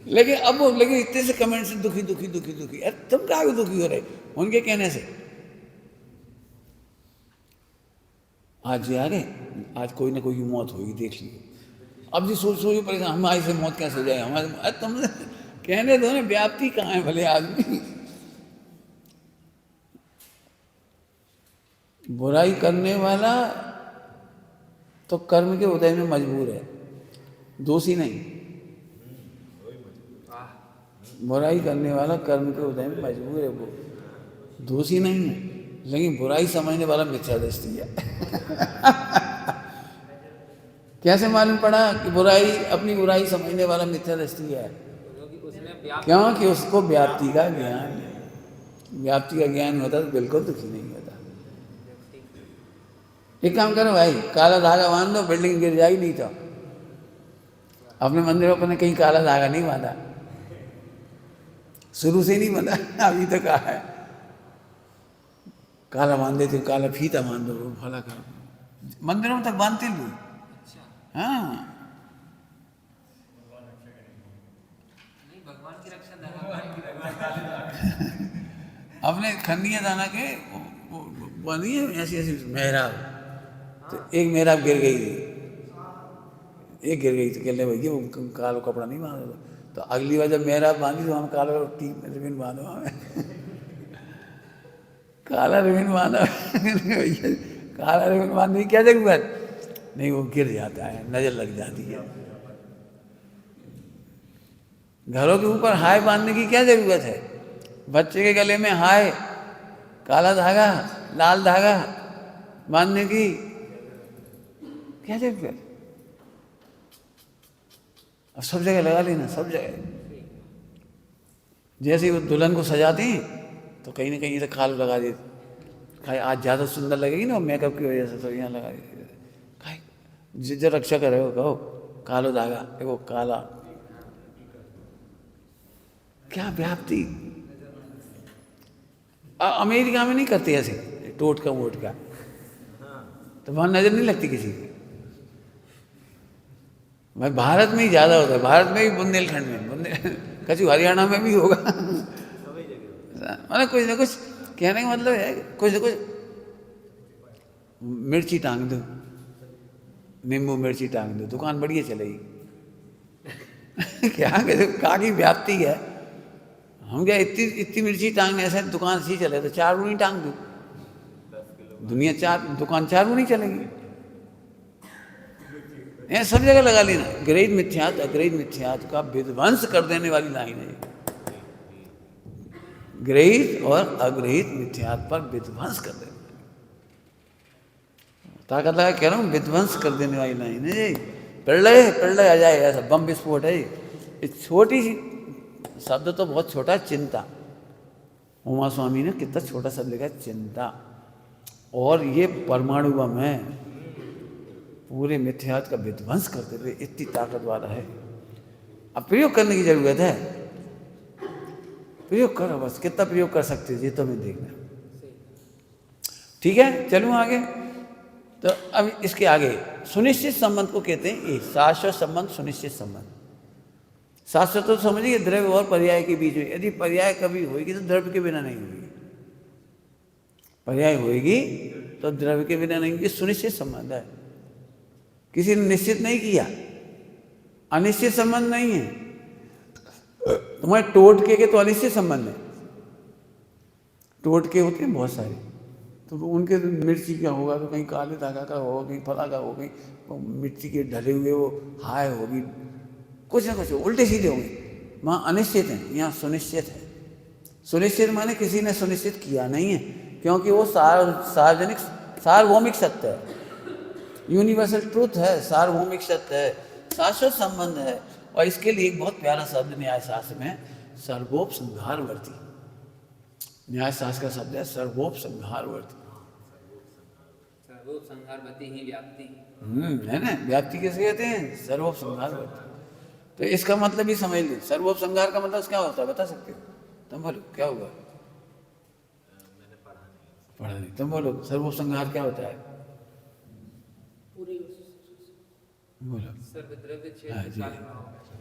लेकिन अब वो लेकिन इतने से कमेंट से दुखी दुखी दुखी दुखी। अरे तुम क्या दुखी हो रहे उनके कहने से? आज जी आ गए, आज कोई ना कोई की मौत होगी, देख लीजिए। अब जी सोच सोच परेशान, हमारी से मौत कैसे हो जाए हमारे? अरे तुमने कहने दो ना, व्याप्ति कहाँ है भले आदमी? बुराई करने वाला तो कर्म के उदय में मजबूर है, दोषी नहीं। बुराई करने वाला कर्म के उदय में मजबूर है, वो दोषी नहीं है। लेकिन बुराई समझने वाला मिथ्या दृष्टि है। कैसे मालूम पड़ा कि बुराई, अपनी बुराई समझने वाला मिथ्या दृष्टि है? क्योंकि उसमें व्याप्ति क्योंकि उसको व्याप्ति का ज्ञान है। व्याप्ति का ज्ञान होता तो बिल्कुल दुखी नहीं होता। एक काम करो भाई, काला धागा बांध दो, बिल्डिंग गिर जाएगी। नहीं तो अपने मंदिरों पर कहीं काला धागा नहीं बांधा, शुरू से नहीं बांधा, अभी तो कहा है काला बांध देते, काला फीता बांध दो, भला करो। मंदिरों में तक बांधते लोग। हाँ, नहीं, भगवान की रक्षा धागा अपने खंडिया दाना के बनी है ऐसी ऐसी मेहराब। तो एक मेहराब गिर गई, एक गिर गई तो कहने भैया वो कालो कपड़ा नहीं बांधो। तो अगली बार जब मेहराब बांधी तो हम काला रिबिन बांधो, हमें काला रिबिन बांधो। भैया काला रिबिन बांधने की क्या जरूरत? नहीं, वो गिर जाता है, नजर लग जाती है। घरों के ऊपर हाय बांधने की क्या जरूरत है? बच्चे के गले में हाय, काला धागा, लाल धागा बांधने की क्या जरूरत? अब सब जगह लगा लेना, सब जगह। जैसे वो दुल्हन को सजाती तो कहीं ना कहीं तो खाल लगा देती, आज ज़्यादा सुंदर लगेगी ना मेकअप की वजह से, तो यहाँ लगा देती। जो रक्षा करे हो कहो कालो धागा, देखो काला, क्या व्याप्ति। अमेरिका में नहीं करते ऐसे टोटका वोटका, तो वहां नजर नहीं लगती किसी की। भाई भारत में ही ज्यादा होता है, भारत में भी, बुंदेलखंड में, कछु हरियाणा में भी होगा। मतलब कुछ ना कुछ कहने का मतलब है, कुछ ना कुछ मिर्ची टांग दो, नींबू मिर्ची टांग दो, दुकान बढ़िया चलेगी। क्या कहा की व्याप्ति है। हम क्या इतनी मिर्ची टांगने से दुकान सी चले तो 4 गुनी टांग दो, दुनिया दुकान 4 गुनी चलेगी। ये सब जगह लगा लेना। ग्रहित मिथ्यात्व अग्रहित मिथ्यात्व का विध्वंस कर देने वाली लाइन है। ग्रहित और अग्रहित मिथ्यात्व पर विध्वंस कर देने, ताकत लगा कह रहा हूँ, विध्वंस कर देने वाली लाइन है। प्रलय आ जाए, ऐसा बम विस्फोट है। इस छोटी सी शब्द तो बहुत छोटा है, चिंता। उमा स्वामी ने कितना छोटा शब्द लिखा है, चिंता। और ये परमाणु बम है, पूरे मिथ्यात्व का विध्वंस करते हुए, इतनी ताकत वाला है। अब प्रयोग करने की जरूरत है, प्रयोग करो बस। कितना प्रयोग कर सकते हो ये तो मैं देखना। ठीक है, चलूँ आगे। तो अब इसके आगे सुनिश्चित संबंध को कहते हैं, ये शाश्वत संबंध, सुनिश्चित संबंध। शाश्वत तो समझिए द्रव्य और पर्याय के बीच में, यदि पर्याय कभी होगी तो द्रव्य के बिना नहीं होगी, पर्याय होगी तो द्रव्य के बिना नहीं होगी। सुनिश्चित संबंध है, किसी ने निश्चित नहीं किया, अनिश्चित संबंध नहीं है। तुम्हारे टोटके के तो अनिश्चित संबंध है, टोटके होते हैं बहुत सारे, तो उनके तो मिर्ची का होगा, तो कहीं काले धागा का होगा, कहीं फला का होगा, कहीं मिर्ची के ढले हुए वो हाय होगी, कुछ ना कुछ उल्टे सीधे होंगे। वहाँ अनिश्चित है, यहाँ सुनिश्चित है। सुनिश्चित माने किसी ने सुनिश्चित किया नहीं है, क्योंकि वो सार्वजनिक सार्वभौमिक सत्य है, यूनिवर्सल ट्रूथ है, सार्वभौमिक सत्य है, शाश्वत संबंध है। और इसके लिए एक बहुत प्यारा शब्द न्याय शास्त्र में, सर्वोपसंहारवर्ती। न्याय शास्त्र का शब्द है सर्वोपसंहारवर्ती। सर्वोपसंहारवर्ती ही व्याप्ति है ना। व्याप्ति किसे कहते हैं? सर्वोपसंहारवर्ती। तो इसका मतलब ही समझ लीजिए। सर्वोपसंहार का मतलब क्या होता है, बता सकते हो? तुम बोलो क्या होगा? पढ़ा नहीं, तुम बोलो सर्वोपसंहार क्या होता है? बोलो।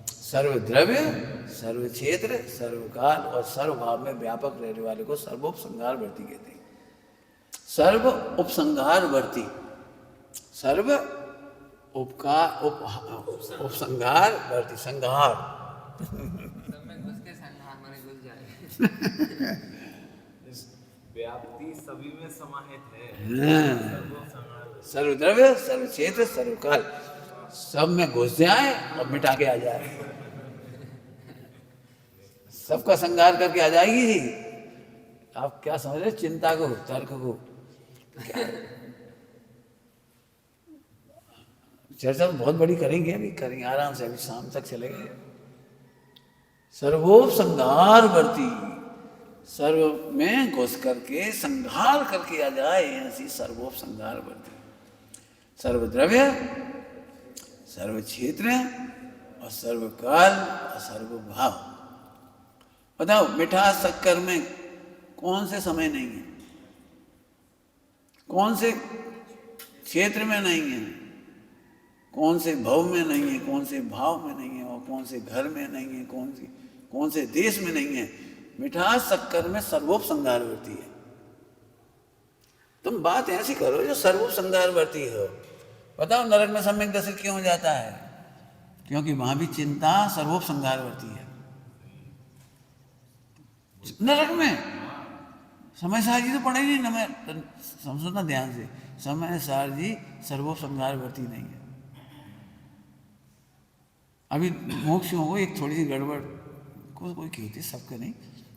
सर्वद्रव्य, सर्व क्षेत्र, सर्वकाल और सर्वभाव में व्यापक रहने वाले को सर्वोपसंहारवर्ती कहते हैं। सर्व उपसंहारवर्ती, सर्व उपसंहारवर्ती, संहार। व्याप्ति सभी में समाहित है। सर्वद्रव्य, सर्व क्षेत्र, सर्वकाल, सब में घुस जाए और मिटा के आ जाए, सबका संहार करके आ जाएगी ही। आप क्या समझ रहे, चिंता को, तर्क को? चर्चा तो बहुत बड़ी करेंगे, अभी करेंगे आराम से, अभी शाम तक चलेंगे। सर्वोप संहार वर्ती, सर्व में घुस करके संहार करके आ जाए, ऐसी सर्वोप संहार वर्ती। सर्वद्रव्य, सर्व क्षेत्र और सर्वकाल और सर्वभाव। बताओ, मिठास शक्कर में कौन से समय नहीं है, कौन से क्षेत्र में नहीं है, कौन से भव में नहीं है, कौन से भाव में नहीं है, और कौन से घर में नहीं है, कौन से देश में नहीं है। मिठास शक्कर में सर्वोप संहार वर्ती है। तुम बात ऐसी करो जो सर्वोप संहार वर्ती हो। बताओ, नरक में सम्यक दर्शन क्यों हो जाता है? क्योंकि वहां भी चिंता सर्वोप संहार वर्ती है। नरक में समय सार जी तो पढ़े नहीं ना, मैं समझो ना ध्यान से, समय सार जी सर्वोप संहार वर्ती नहीं है। अभी मोक्षों को एक थोड़ी सी गड़बड़ कोई की होती है, सबके नहीं,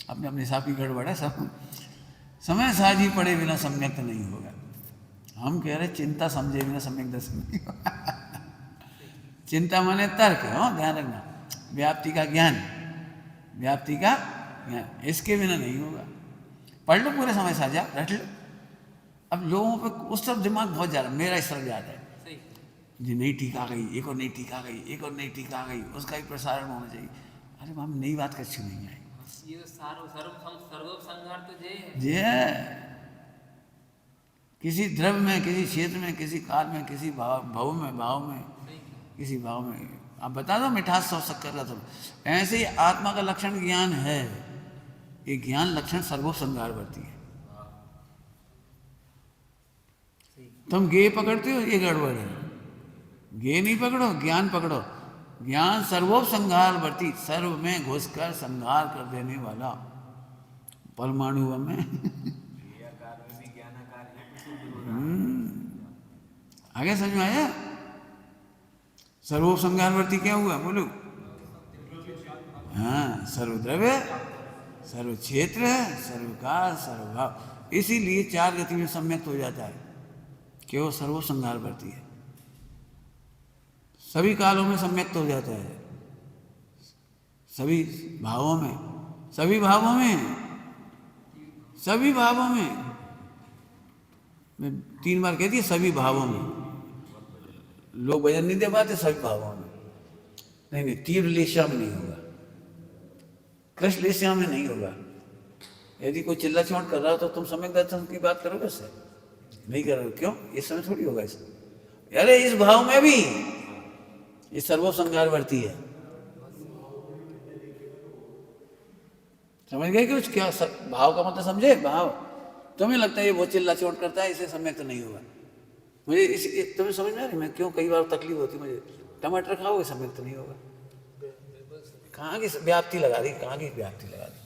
अपने अपने हिसाब की गड़बड़ है सब। समय सार जी पढ़े बिना सम्यक तो नहीं होगा। हम कह रहे चिंता समझे बिना सम्यक दर्शन नहीं होगा। चिंता माने तर्क, हो ध्यान रखना, व्याप्ति का ज्ञान, व्याप्ति का ज्ञान, इसके बिना नहीं होगा। पढ़ लो पूरे समय साझा, रट लो। अब लोगों पे उस तरफ दिमाग बहुत ज़्यादा, मेरा इस तरफ ज़्यादा है जी, नई टीक आ गई, एक और नई टीक आ गई, एक और नई टीक आ गई, उसका भी प्रसारण होना चाहिए। अरे वहाँ नई बात कच्ची नहीं आई, ये तो सर्वोप संहार तो जे किसी द्रव्य में, किसी क्षेत्र में, किसी काल में, किसी भाव में, किसी भाव में। आप बता दो मिठास सौ शक्कर का सब। ऐसे ही आत्मा का लक्षण ज्ञान है, ये ज्ञान लक्षण सर्वोप संहार वर्ती है। तुम गे पकड़ते हो, ये गड़बड़ है। गे नहीं पकड़ो, ज्ञान पकड़ो। ज्ञान सर्वोप संहार वर्ती, सर्व में घुसकर संहार कर देने वाला। परमाणु में आगे समझ में आया? सर्वोप संहार वर्ती क्या हुआ, बोलो? हाँ, सर्वद्रव्य, सर्व क्षेत्र, सर्वकाल, सर्वभाव। इसीलिए चार गति में सम्यक्त हो जाता है कि वो सर्वोप संहार वर्ती है। सभी कालों में सम्यक्त हो जाता है, सभी भावों में, सभी भावों में, सभी भावों में। मैं 3 बार कहती है सभी भावों में। लोग वजन नहीं दे पाते, सभी भावों में। नहीं, तीव्र लेशा में नहीं होगा, कृष्ण लेशा में नहीं होगा। यदि कोई चिल्ला चौट कर रहा हो तो तुम सम्यक दर्शन की बात करोगे उससे? नहीं करोगे। क्यों? इस समय थोड़ी होगा इसमें। अरे इस भाव में भी ये सर्वोप संहार वर्ती है। समझ गए कि कुछ? क्या भाव का मतलब समझे? भाव तुम्हें लगता है ये बहुत चिल्ला चोट करता है, इसे सम्यक तो नहीं होगा। मुझे इस तुम्हें समझ में आ रही मैं क्यों कई बार तकलीफ होती मुझे? टमाटर खाओगे, सम्यक तो नहीं होगा। कहाँ की व्याप्ति लगा दी, कहाँ की व्याप्ति लगा दी।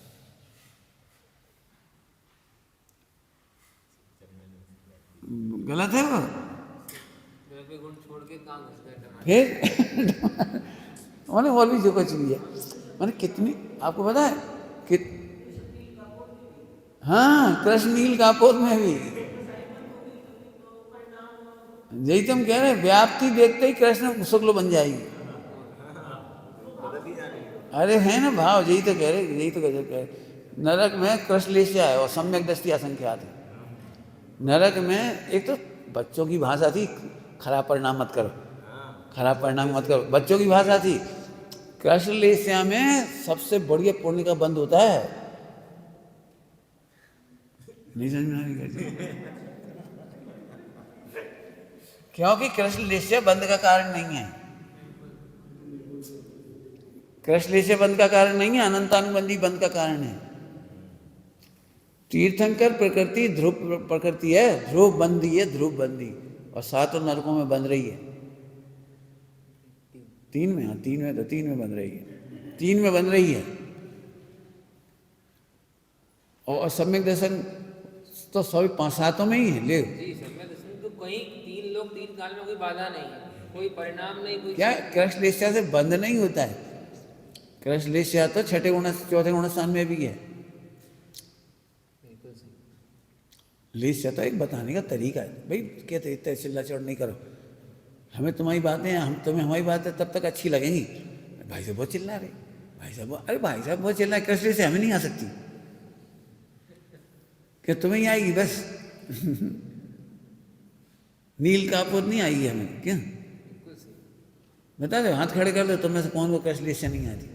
गलत है वो। गुण छोड़ के कहाँ घुस गए टमाटर? फिर मैंने और भी जो कुछ भी है, मैंने कितनी आपको पता है कि हाँ, कृष्ण नील कापोत में भी यही तुम कह रहे, व्याप्ति देखते ही कृष्ण शुक्ल बन जाएगी। अरे है ना भाव, यही तो कह रहे, यही तो कह रहे। नरक में कृष्ण लेशा है और सम्यक दृष्टि असंख्यात है। नरक में एक तो बच्चों की भाषा थी, खराब परिणाम मत करो, खराब परिणाम मत करो, बच्चों की भाषा थी। कृष्ण लेशा में सबसे बढ़िया पुण्य का बंद होता है। नहीं समझ में नहीं, क्योंकि कृष्ण लेशा बंद का कारण नहीं है। कृष्ण लेशा बंद का कारण नहीं है, अनंतानुबंधी बंद का कारण है। तीर्थंकर प्रकृति ध्रुव प्रकृति है, ध्रुव बंदी है, ध्रुव बंदी, और 7 नरकों में बंध रही है। 3 में, हाँ 3 में, तो 3 में बंध रही है, 3 में बंध रही है। और सम्यक दर्शन तो सभी 5-7 में ही है। ले जी, सम्यक दर्शन तो कहीं 3 लोग तीन काल में कोई बाधा नहीं है, कोई परिणाम नहीं, कोई क्या कृष्णलेस्या से बंद नहीं होता है। कृष्णलेस्या तो छठे गुण चौथे गुण स्थान में भी है। बिल्कुल सही। लेस्या तो एक बताने का तरीका है। भाई कहते इतने चिल्ला चौड़ नहीं करो, हमें तुम्हारी बातें, हम तुम्हें हमारी बातें तब तक अच्छी लगेंगी। भाई साहब बहुत चिल्ला रहे, भाई साहब, अरे भाई साहब बहुत चिल्ला, कृष्ण से हमें नहीं आ सकती, कि तुम्हें ही आएगी बस। नील कापुर नहीं आएगी हमें, क्यों बिल्कुल सही। बता दो, हाथ खड़े कर दो, तुम में से कौन को कृष्ण से नहीं आती।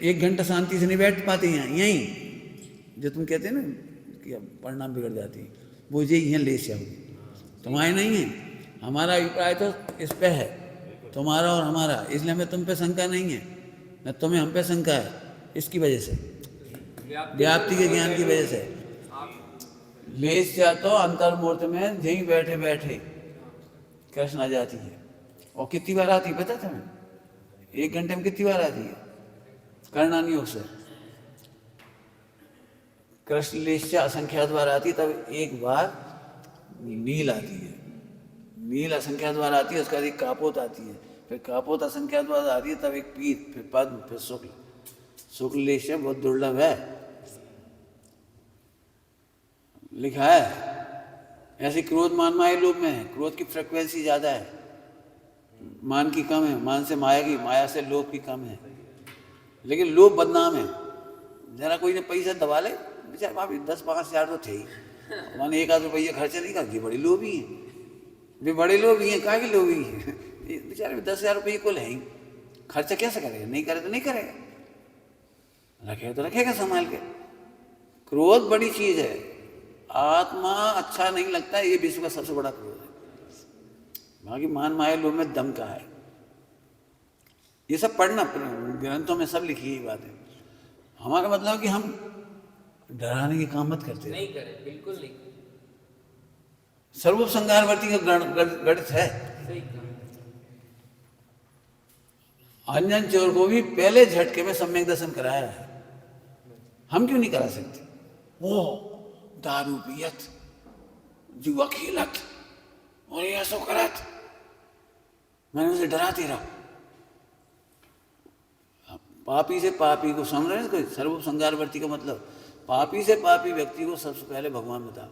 एक घंटा शांति से नहीं बैठ पाते यहाँ, यहीं जो तुम कहते हैं ना कि परिणाम बिगड़ जाती है, वो यही यहाँ लेस्या होगी, तुम्हारे नहीं है। हमारा अभिप्राय तो इस पे है, तुम्हारा और हमारा, इसलिए हमें तुम पे शंका नहीं है, न तुम्हें हम पे शंका है। इसकी वजह से, व्याप्ति के ज्ञान की वजह से। लेस्या तो अंतर्मूर्त में यहीं बैठे बैठे कृष्ण आ जाती है। और कितनी बार आती है पता तुम्हें? 1 घंटे में कितनी बार आती है? करणानी योग से कृष्ण लेस्या असंख्यात बार आती है, तब एक बार नील आती है। नील असंख्यात बार आती है, उसके बाद एक कापोत आती है, फिर कापोत असंख्यात बार आती है, तब एक पीत, फिर पद्म, फिर शुक्ल। शुक्ल लेस्या बहुत दुर्लभ है, लिखा है। ऐसे क्रोध मान माया लोभ में है, क्रोध की फ्रिक्वेंसी ज्यादा है, मान की कम है, मान से माया की, माया से लोभ की कम है। लेकिन लोभ बदनाम है। जरा कोई ने पैसा दबा ले, बेचारे भाभी 10-5 हज़ार तो थे ही, मैंने 1 आध रुपये खर्चा नहीं कर, बड़ी लोभी है, वे बड़े लोभी हैं, कहाँ की लोभी है। बेचारे 10,000 रुपये कुल है ही, खर्चा कैसे करेगा? नहीं करे तो नहीं करेगा, रखेगा तो रखेगा संभाल के। क्रोध बड़ी चीज है, आत्मा अच्छा नहीं लगता, ये विश्व का सबसे बड़ा क्रोध है। बाकी मान माया लोभ में दम का है। ये सब पढ़ना, ग्रंथों में सब लिखी है बातें। हमारा मतलब कि हम डराने के काम मत करते, नहीं करें, बिल्कुल नहीं। सर्वोप संगारवर्ती का गणित है। सही कहा। अंजन चोर को भी पहले झटके में सम्यक दर्शन कराया है, हम क्यों नहीं करा सकते? वो दारू पियत, जुआ खेलत और ये ऐसा करत, मैंने उसे डराते रहा। पापी से पापी को समझ रहे हैं कोई? सर्वोप संगारवर्ती का मतलब पापी से पापी व्यक्ति को सबसे पहले भगवान बताओ,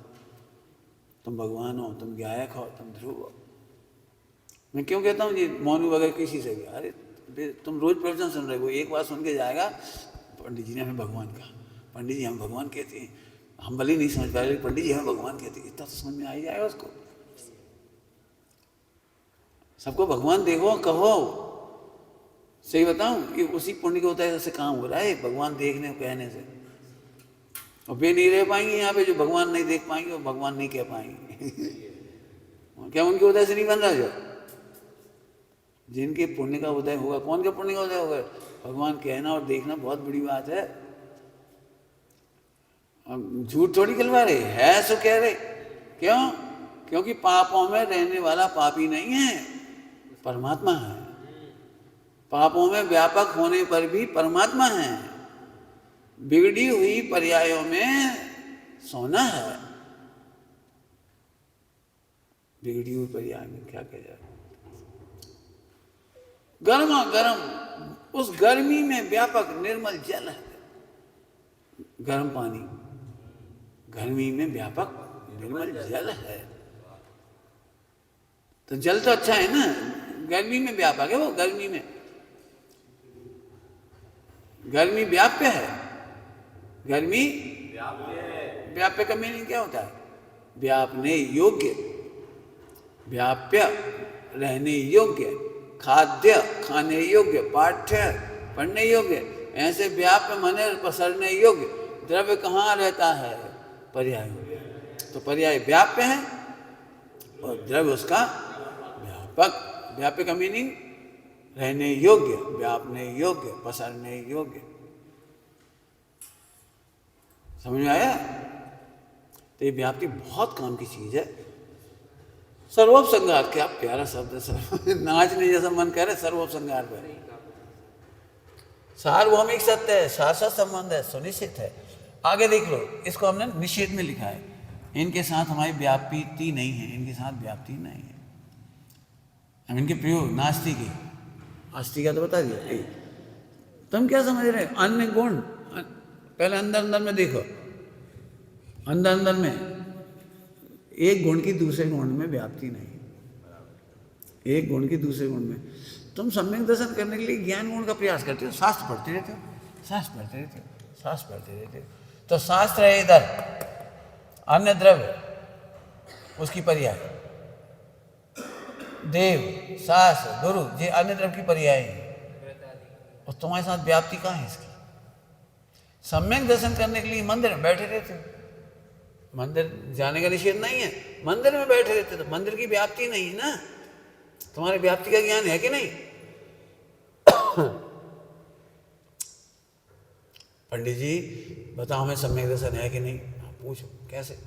तुम भगवान हो, तुम गायक हो, तुम ध्रुव हो। मैं क्यों कहता हूँ ये मौनी वगैरह किसी से भी, अरे तुम रोज प्रवचन सुन रहे हो, एक बार सुन के जाएगा पंडित जी ने हमें भगवान कहा, पंडित जी हमें भगवान कहते हैं, हम भले नहीं समझ पाए, पंडित जी हमें भगवान कहते हैं, इतना तो समझ में आ ही जाएगा उसको। सबको भगवान देखो, कहो। सही बताऊं, ये उसी पुण्य के होता है जैसे काम हो रहा है भगवान देखने और कहने से। और वे नहीं रह पाएंगे यहाँ पे जो भगवान नहीं देख पाएंगे और भगवान नहीं कह पाएंगे। क्या उनके उदय से नहीं बन रहा? जो जिनके पुण्य का उदय होगा, कौन के पुण्य का उदय होगा? भगवान कहना और देखना बहुत बड़ी बात है। झूठ थोड़ी खिलवा रहे है, सो कह रहे। क्यों? क्योंकि पापों में रहने वाला पापी नहीं है, परमात्मा है। पापों में व्यापक होने पर भी परमात्मा है, बिगड़ी हुई पर्यायों में सोना है। बिगड़ी हुई पर्याय में क्या कह जाए? गर्मा गर्म, उस गर्मी में व्यापक निर्मल जल है, गर्म पानी, गर्मी में व्यापक निर्मल जल है। तो जल तो अच्छा है ना, गर्मी में व्यापक है वो, गर्मी में गर्मी व्याप्य है। गर्मी व्याप्य का मीनिंग क्या होता है? व्यापने योग्य, व्याप्य रहने योग्य, खाद्य खाने योग्य, पाठ्य पढ़ने योग्य। ऐसे व्याप्य माने पसरने योग्य। द्रव्य कहाँ रहता है? पर्याय। तो पर्याय व्याप्य है और द्रव्य उसका व्यापक। व्याप्य का मीनिंग रहने योग्य, व्यापने योग्य, पसरने योग्य। समझ में आया? तो ये व्याप्ति बहुत काम की चीज है। सर्वोप संगार, क्या प्यारा शब्द है। नाचने जैसा मन कह रहे सर्वोप संगार पर। सार्वभौमिक सत्य है, शाश्वत संबंध है, सुनिश्चित है। आगे देख लो, इसको हमने निषेध में लिखा है। इनके साथ हमारी व्याप्ति नहीं है, इनके साथ व्याप्ति नहीं है। हम इनके प्रयोग नास्तिक है, आस्तिक का तो बता दिया। तुम क्या समझ रहे हो? अन्य गुण पहले अंदर अंदर में देखो, अंदर अंदर में एक गुण की दूसरे गुण में व्याप्ति नहीं, एक गुण की दूसरे गुण में। तुम सम्यक दर्शन करने के लिए ज्ञान गुण का प्रयास करते हो, शास्त्र पढ़ते रहते हो, शास्त्र पढ़ते रहते हो, शास्त्र पढ़ते रहते हो। तो शास्त्र है इधर, अन्य द्रव्य उसकी पर्याय, देव शास्त्र गुरु ये अन्य द्रव्य की पर्याय है। और तुम्हारे साथ व्याप्ति कहाँ है इसकी? सम्यक दर्शन करने के लिए मंदिर में बैठे रहते हो, मंदिर जाने का निषेध नहीं है, मंदिर में बैठे रहते तो मंदिर की व्याप्ति नहीं है ना, तुम्हारे व्याप्ति का ज्ञान है कि नहीं? पंडित जी बताओ हमें सम्यक दर्शन है कि नहीं? आप पूछो कैसे?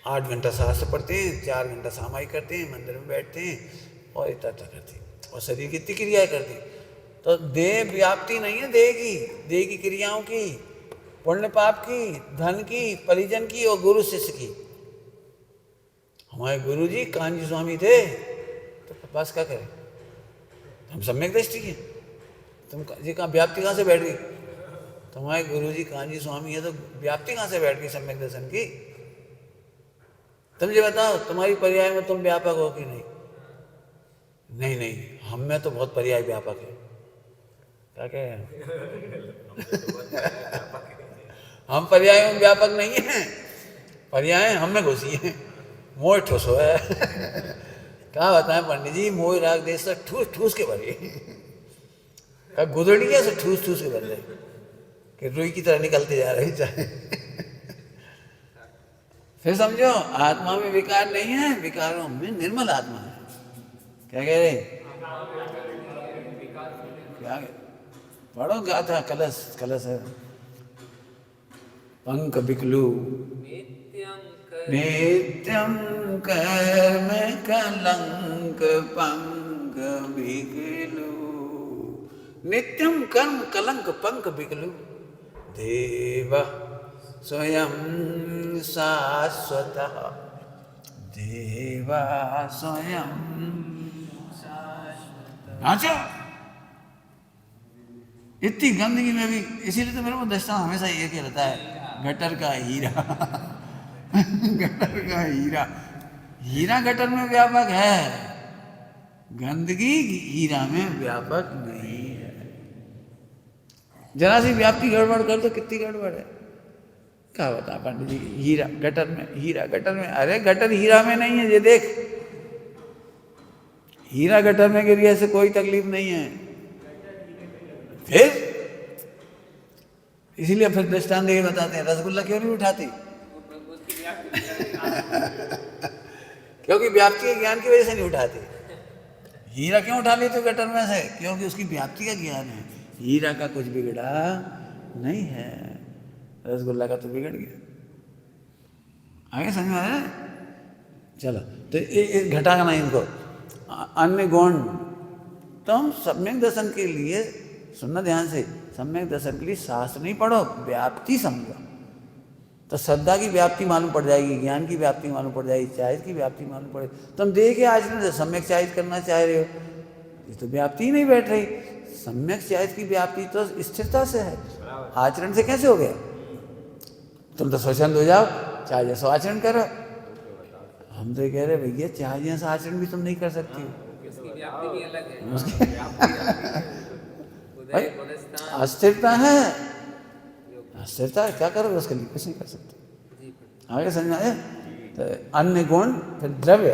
8 घंटा शास्त्र पढ़ते हैं, 4 घंटा सामायिक करते हैं, मंदिर में बैठते हैं और इतना करते हैं, और शरीर की इतनी क्रियाएं करते हैं। तो देह व्याप्ति नहीं है, देह की क्रियाओं की, पुण्य पाप की, धन की, परिजन की और गुरु शिष्य की। हमारे गुरु जी कांजी स्वामी थे, तो बस क्या करें, हम सम्यक दृष्टि के। तुम जी कहाँ व्याप्ति कहाँ से बैठ गई? तुम्हारे गुरु जी कांजी स्वामी है तो व्याप्ति कहाँ से बैठ गई सम्यक दर्शन की? तुम ये बताओ तुम्हारी पर्याय में तुम व्यापक हो कि नहीं? नहीं नहीं, हम में तो बहुत पर्याय व्यापक है। क्या कह रहे हैं? हम पर्याय में व्यापक नहीं है, पर्याय हम में घुसी है, मोह ठूस है। क्या बताएं पंडित जी, मोह राग देश से ठूस ठूस के भरे, गुदड़िया से ठूस ठूस के भर रहे कि रुई की तरह निकलते जा रहे चाहे। फिर समझो आत्मा में विकार नहीं है, विकारों में निर्मल आत्मा है। क्या कह रहे? क्या पढ़ो गाथा, कलश कलश है। पंक बिकलू नित्यम कर्म कलंक पंक बिकलू, नित्यम कर्म कलंक पंक बिकलू, देव स्वयं शाश्वतः, देव स्वयं शाश्वतः। अच्छा इतनी गंदगी में भी, इसीलिए तो मेरे को दृष्टांत हमेशा ये कहता है, गटर का हीरा। गटर का हीरा, हीरा गटर में व्यापक है, गंदगी हीरा में व्यापक नहीं है। जरा सी व्याप्ति गड़बड़ कर तो कितनी गड़बड़ है। क्या बता पंडित जी, हीरा गटर में, हीरा गटर में, अरे गटर हीरा में नहीं है, ये देख हीरा गटर में गिर गया से कोई तकलीफ नहीं है। फिर इसीलिए फिर दृष्टांत ये बताते हैं, रसगुल्ला क्यों नहीं उठाती? क्योंकि व्याप्ति के ज्ञान की वजह से नहीं उठाती। हीरा क्यों उठा लेते गटर में से? क्योंकि उसकी व्याप्ति का ज्ञान है। हीरा का कुछ बिगड़ा नहीं है, रसगुल्ला का तो बिगड़ गया। आगे समझ में आया? चलो तो घटा ना इनको। अन्य गुण, तुम सम्यक दर्शन के लिए सुनना ध्यान से, सम्यक दर्शन के लिए शास्त्र नहीं पढ़ो, व्याप्ति समझो। तो श्रद्धा की व्याप्ति मालूम पड़ जाएगी, ज्ञान की व्याप्ति मालूम पड़ जाएगी, चाहित की व्याप्ति मालूम पड़ेगी। तुम देह के आचरण से सम्यक चाहित करना चाह रहे हो, ये तो व्याप्ति ही नहीं बैठ रही। सम्यक चाहित की व्याप्ति तो स्थिरता से है, आचरण से कैसे हो गया? तुम तो स्वच्छंद हो जाओ, चाहे जैसा आचरण करो। हम तो कह रहे भैया चाहे जैसा आचरण भी तुम नहीं कर सकती हो। अस्थिरता है, अस्थिरता है, क्या करोगे उसके लिए? कुछ नहीं कर सकते। आगे समझ आए? तो अन्य गुण, फिर द्रव्य।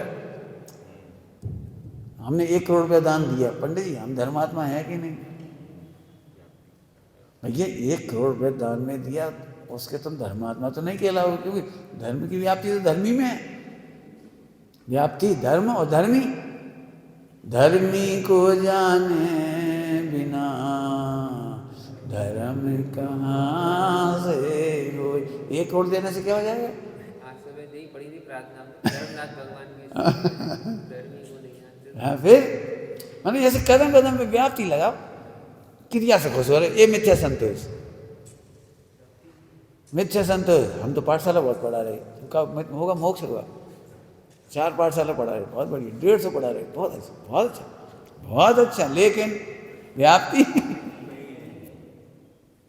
हमने 1 करोड़ रुपया दान दिया, पंडित जी हम धर्मात्मा है कि नहीं? भैया 1 करोड़ रुपये दान में दिया, उसके तुम धर्मात्मा तो नहीं कहलाओगे, क्योंकि धर्म की व्याप्ति तो धर्मी में है। व्याप्ति धर्म और धर्मी, धर्मी को जाने बिना धर्म कहाँ से हो। 1 करोड़ देने से क्या हो जाएगा? आज सुबह नहीं पढ़ी थी प्रार्थना में, धर्मनाथ भगवान की धर्मी को नहीं। हाँ फिर माने जैसे कदम कदम पे व्याप्ति लगाओ, क्रिया से खुश हो रहे, ये मिथ्या संतोष। मिथ्या संत, हम तो पाठशाला बहुत पढ़ा रहे, उनका होगा मोक्ष हुआ, 4 पाठशाला पढ़ा रहे, बहुत बढ़िया, 150 पढ़ा रहे, बहुत अच्छा, बहुत अच्छा, बहुत अच्छा, लेकिन व्याप्ति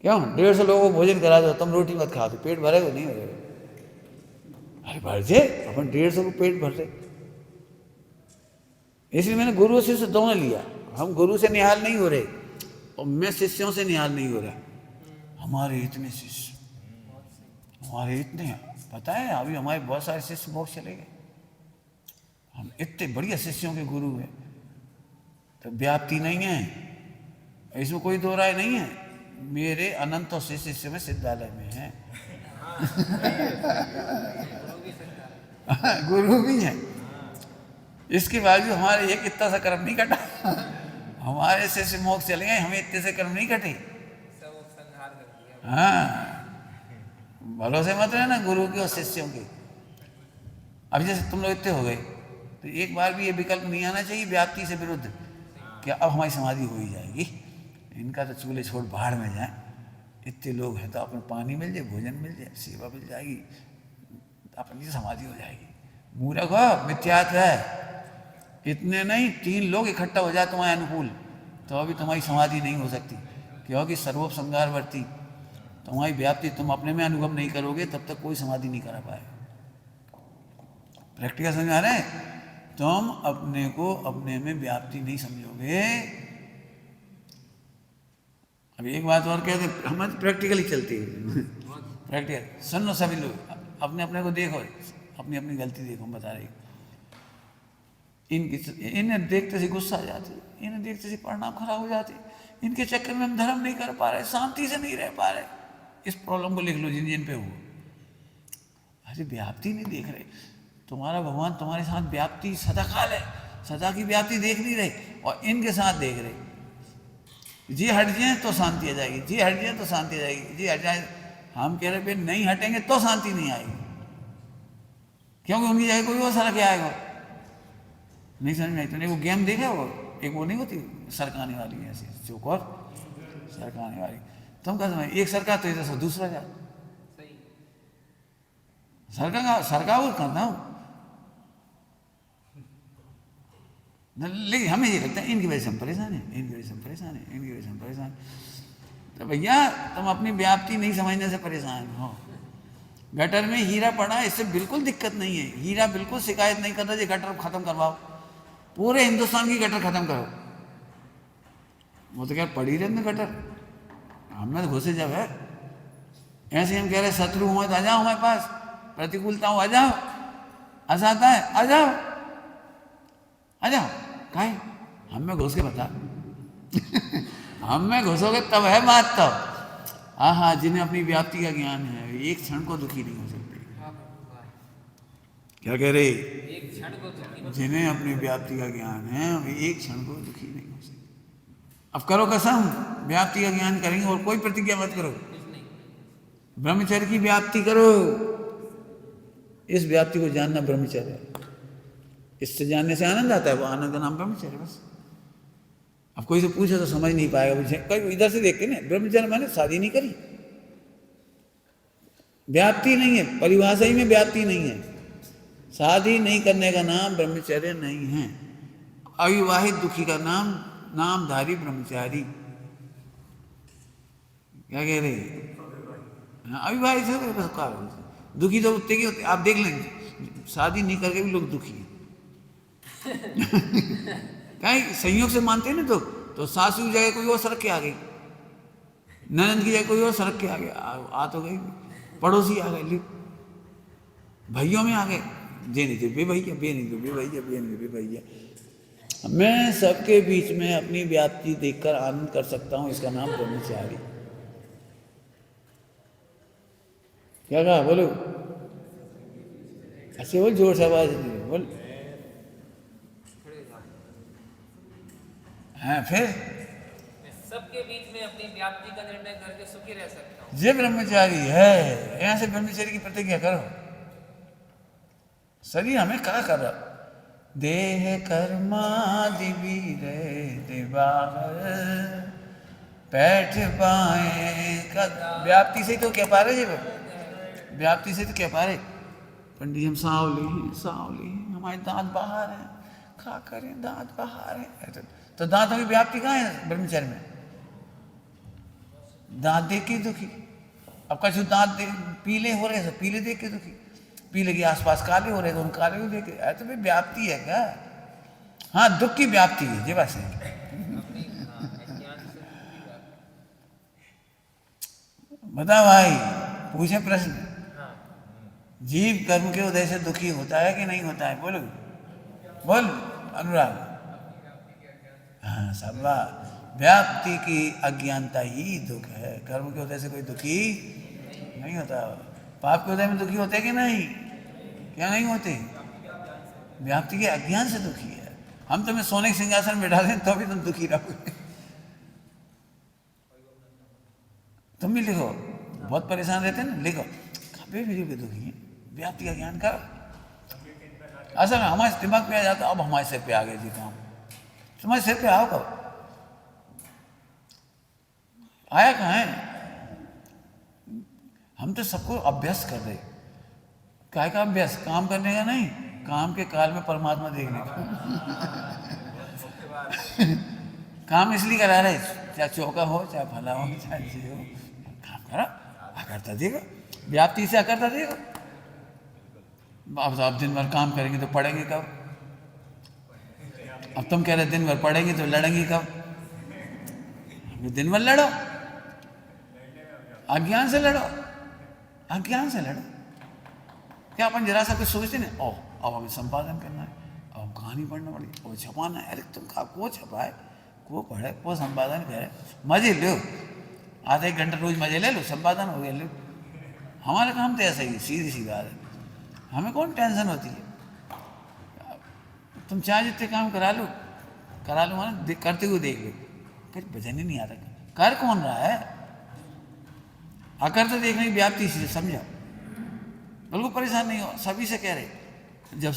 क्यों 150 लोगों को भोजन करा दो, तुम रोटी मत खा, तो पेट भरेगा नहीं भरेगा? अरे भर जाए, अपन 150 को पेट भर रहे। इसलिए मैंने गुरु शिष्य दोनों लिया। हम गुरु से निहाल नहीं हो रहे और मैं शिष्यों से निहाल नहीं हो रहा। हमारे इतने शिष्य, हमारे इतने, पता है अभी हमारे बहुत सारे शिष्य मोक्ष चले गए, हम इतने बढ़िया शिष्यों के गुरु हैं। तो व्याप्ति नहीं है, इसमें कोई दो राय नहीं है। मेरे अनंतों से शिष्य में सिद्धालय में है गुरु भी है। इसके बावजूद हमारे एक इतना सा कर्म नहीं कटा हमारे शिष्य मोक्ष चले गए, हमें इतने से कर्म नहीं कटे। हाँ, भरोसे मत रहना गुरु के और शिष्यों के। अभी जैसे तुम लोग इतने हो गए, तो एक बार भी ये विकल्प नहीं आना चाहिए व्याप्ति से विरुद्ध कि अब हमारी समाधि हो ही जाएगी, इनका तो चूल्हे छोड़ बाहर में जाए। इतने लोग हैं तो अपने पानी मिल जाए, भोजन मिल जाए, सेवा मिल जाएगी, अपनी समाधि हो जाएगी। मूर्ख हो, मिथ्यात्व है। इतने नहीं, 3 लोग इकट्ठा हो जाए तुम्हारे अनुकूल, तो अभी तुम्हारी समाधि नहीं हो सकती, क्योंकि सर्वोपसंहारवर्ती तुम्हारी व्याप्ति तुम अपने में अनुभव नहीं करोगे, तब तक कोई समाधि नहीं करा पाए। प्रैक्टिकल समझा रहे? तुम अपने को अपने में व्याप्ति नहीं समझोगे। अब एक बात और कहते, हमारी प्रैक्टिकली चलती है प्रैक्टिकल सुनो सभी लोग, अपने अपने को देखो, अपनी अपनी गलती देखो, बता रही। इन्हें देखते से गुस्सा आ जाती, इन्हें देखते से परिणाम खराब हो जाते, इनके चक्कर में हम धर्म नहीं कर पा रहे, शांति से नहीं रह पा रहे। इस प्रॉब्लम को लिख लो जिन जिन पे हो। अरे व्याप्ति नहीं देख रहे, तुम्हारा भगवान तुम्हारे साथ व्याप्ति सदा काल है, सदा की व्याप्ति देख नहीं रहे, और इनके साथ देख रहे। जी हट जाए तो शांति आ जाएगी, जी हट जाए तो शांति आ जाएगी, जी हट जाए। हम कह रहे भाई नहीं हटेंगे तो शांति नहीं आएगी, क्योंकि उनकी जगह कोई और सड़क आएगा। नहीं समझ में आई? तुमने वो गेम देखा, वो एक वो नहीं होती सरकाने वाली ऐसी चौक और सरकाने वाली, तुम क्या समझ, एक सरकार तो इधर से दूसरा जा सरकार वो करना हो। लेकिन हमें ये लगता है इनकी वजह से हम परेशान हैं, इनकी वजह से हम परेशान हैं, इनकी वजह से हम परेशान। तो भैया तुम अपनी व्याप्ति नहीं समझने से परेशान हो। गटर में हीरा पड़ा है, इससे बिल्कुल दिक्कत नहीं है, हीरा बिल्कुल शिकायत नहीं करता जी गटर खत्म करवाओ, पूरे हिंदुस्तान की गटर खत्म करो। वो तो क्या पड़ी रहने गटर, हमें तो घुसे जब है। ऐसे हम कह रहे शत्रु हो तो आ जाओ हमारे पास, प्रतिकूलता हो आ जाओ, असाता है आ जाओ, आ जाओ। काहे हमें घुस के बता हमें घुसोगे तब है बात। तो हाँ, जिन्हें अपनी व्याप्ति का ज्ञान है एक क्षण को दुखी नहीं हो सकते। क्या कह रहे? एक क्षण को दुखी, जिन्हें अपनी व्याप्ति का ज्ञान है वे एक क्षण को दुखी नहीं हो सकते। अब करो कसम, व्याप्ति का ज्ञान करेंगे और कोई प्रतिज्ञा मत करो, ब्रह्मचर्य की व्याप्ति करो। इस व्याप्ति को जानना ब्रह्मचर्य है, इससे जानने से आनंद आता है, वो आनंद का नाम ब्रह्मचर्य बस। अब कोई से पूछे तो समझ नहीं पाएगा, मुझे कई इधर से देख के ना, ब्रह्मचर्य मैंने शादी नहीं करी, व्याप्ति नहीं है, परिभाषा ही में व्याप्ति नहीं है। शादी नहीं करने का नाम ब्रह्मचर्य नहीं है। अविवाहित दुखी का नाम नामधारी ब्रह्मचारी। क्या कह रहे? अविवाहित है दुखी तो उतने के होते, आप देख लेंगे शादी नहीं करके भी लोग दुखी हैं कहीं संयोग से मानते हैं ना, तो सासू की जगह कोई और सड़क के आ गई, ननद की जगह कोई और सड़क के आ गया, आ तो गई, पड़ोसी आ गए, भाइयों में आ गए, जे नहीं थे बे भैया, बे नहीं थे बे भैया, बे नहीं थे बे भैया। मैं सबके बीच में अपनी व्याप्ति देखकर आनंद कर सकता हूं, इसका नाम ब्रह्मचारी। क्या कहा बोलो? ऐसे बोल, जोर से आवाज बोल। हाँ फिर सबके बीच में अपनी व्याप्ति का निर्णय करके सुखी रह सकता हूँ, ये ब्रह्मचारी है। यहां से ब्रह्मचारी की प्रतिज्ञा करो। शरीर हमें क्या कर रहा? देह कर्मा दिवी रे दिवार पैठ पाए का व्याप्ति से तो क्या पा रहे जी, व्याप्ति से तो कह पा रहे पंडित जी हम सांवले हैं, हमारे दांत बाहर हैं, खा करें दांत बाहर हैं। तो दांतों की व्याप्ति कहाँ है ब्रह्मचर्य में? दांत देख के दुखी। अब कछु दांत पीले हो रहे हैं, पीले देख के दुखी, पीले के आसपास काले हो रहे हैं तो उन काले को देख के, तो भाई व्याप्ति है क्या? हाँ, दुख की व्याप्ति है जी बस। बता भाई, पूछे प्रश्न, जीव कर्म के उदय से दुखी होता है कि नहीं होता है? बोलो बोल अनुराग। हाँ सबा, व्याप्ति की अज्ञानता ही दुख है। कर्म के उदय से कोई दुखी नहीं होता। पाप के उदय में दुखी होते कि नहीं? क्या नहीं होते? व्याप्ति के अज्ञान से दुखी है। हम तुम्हें सोने के सिंहासन में बैठा दें तो भी तुम दुखी रहोगे। तुम भी लिखो, बहुत परेशान रहते हैं ना, लिखो कभी भी दुखी है, व्याप्ति का ज्ञान करो। असल में हमारे दिमाग पे आ जाता, अब हमारे सिर पे आ गए जी काम। तुम्हारे सिर पे आओ कब? आया कहाँ है? हम तो सबको अभ्यास कर रहे। काय का अभ्यास? काम करने का नहीं, काम के काल में परमात्मा देखने का। काम इसलिए करा रहे, चाहे चौका हो चाहे भला हो चाहे जी हो, काम करा, अकर्ता देखो, व्याप्ति से अकर्ता देखो। अब आप दिन भर काम करेंगे तो पढ़ेंगे कब? अब तुम कह रहे दिन भर पढ़ेंगे तो लड़ेंगे कब? दिन भर लड़ो, अज्ञान से लड़ो, अज्ञान से लड़ो। क्या अपन जरा सा कुछ सोचते ना, ओ अब हमें संपादन करना है, अब कहानी पढ़ना पड़ेगी, वो छपाना है, अरे तुम को छपाए, को पढ़े, को संपादन करे, मजे लो, आधा एक घंटा रोज मजे ले लो, संपादन हो गया लो। हमारा काम तो ऐसा ही, सीधी सी बात है, हमें कौन टेंशन होती है? तुम चाहे जितने काम करा लो माना, करते हुए देख लो, फिर भजन ही नहीं आता। कर कौन रहा है? अकर तो देखने की व्याप्ति से समझो, बिल्कुल परेशान नहीं हो। सभी से कह रहे, जब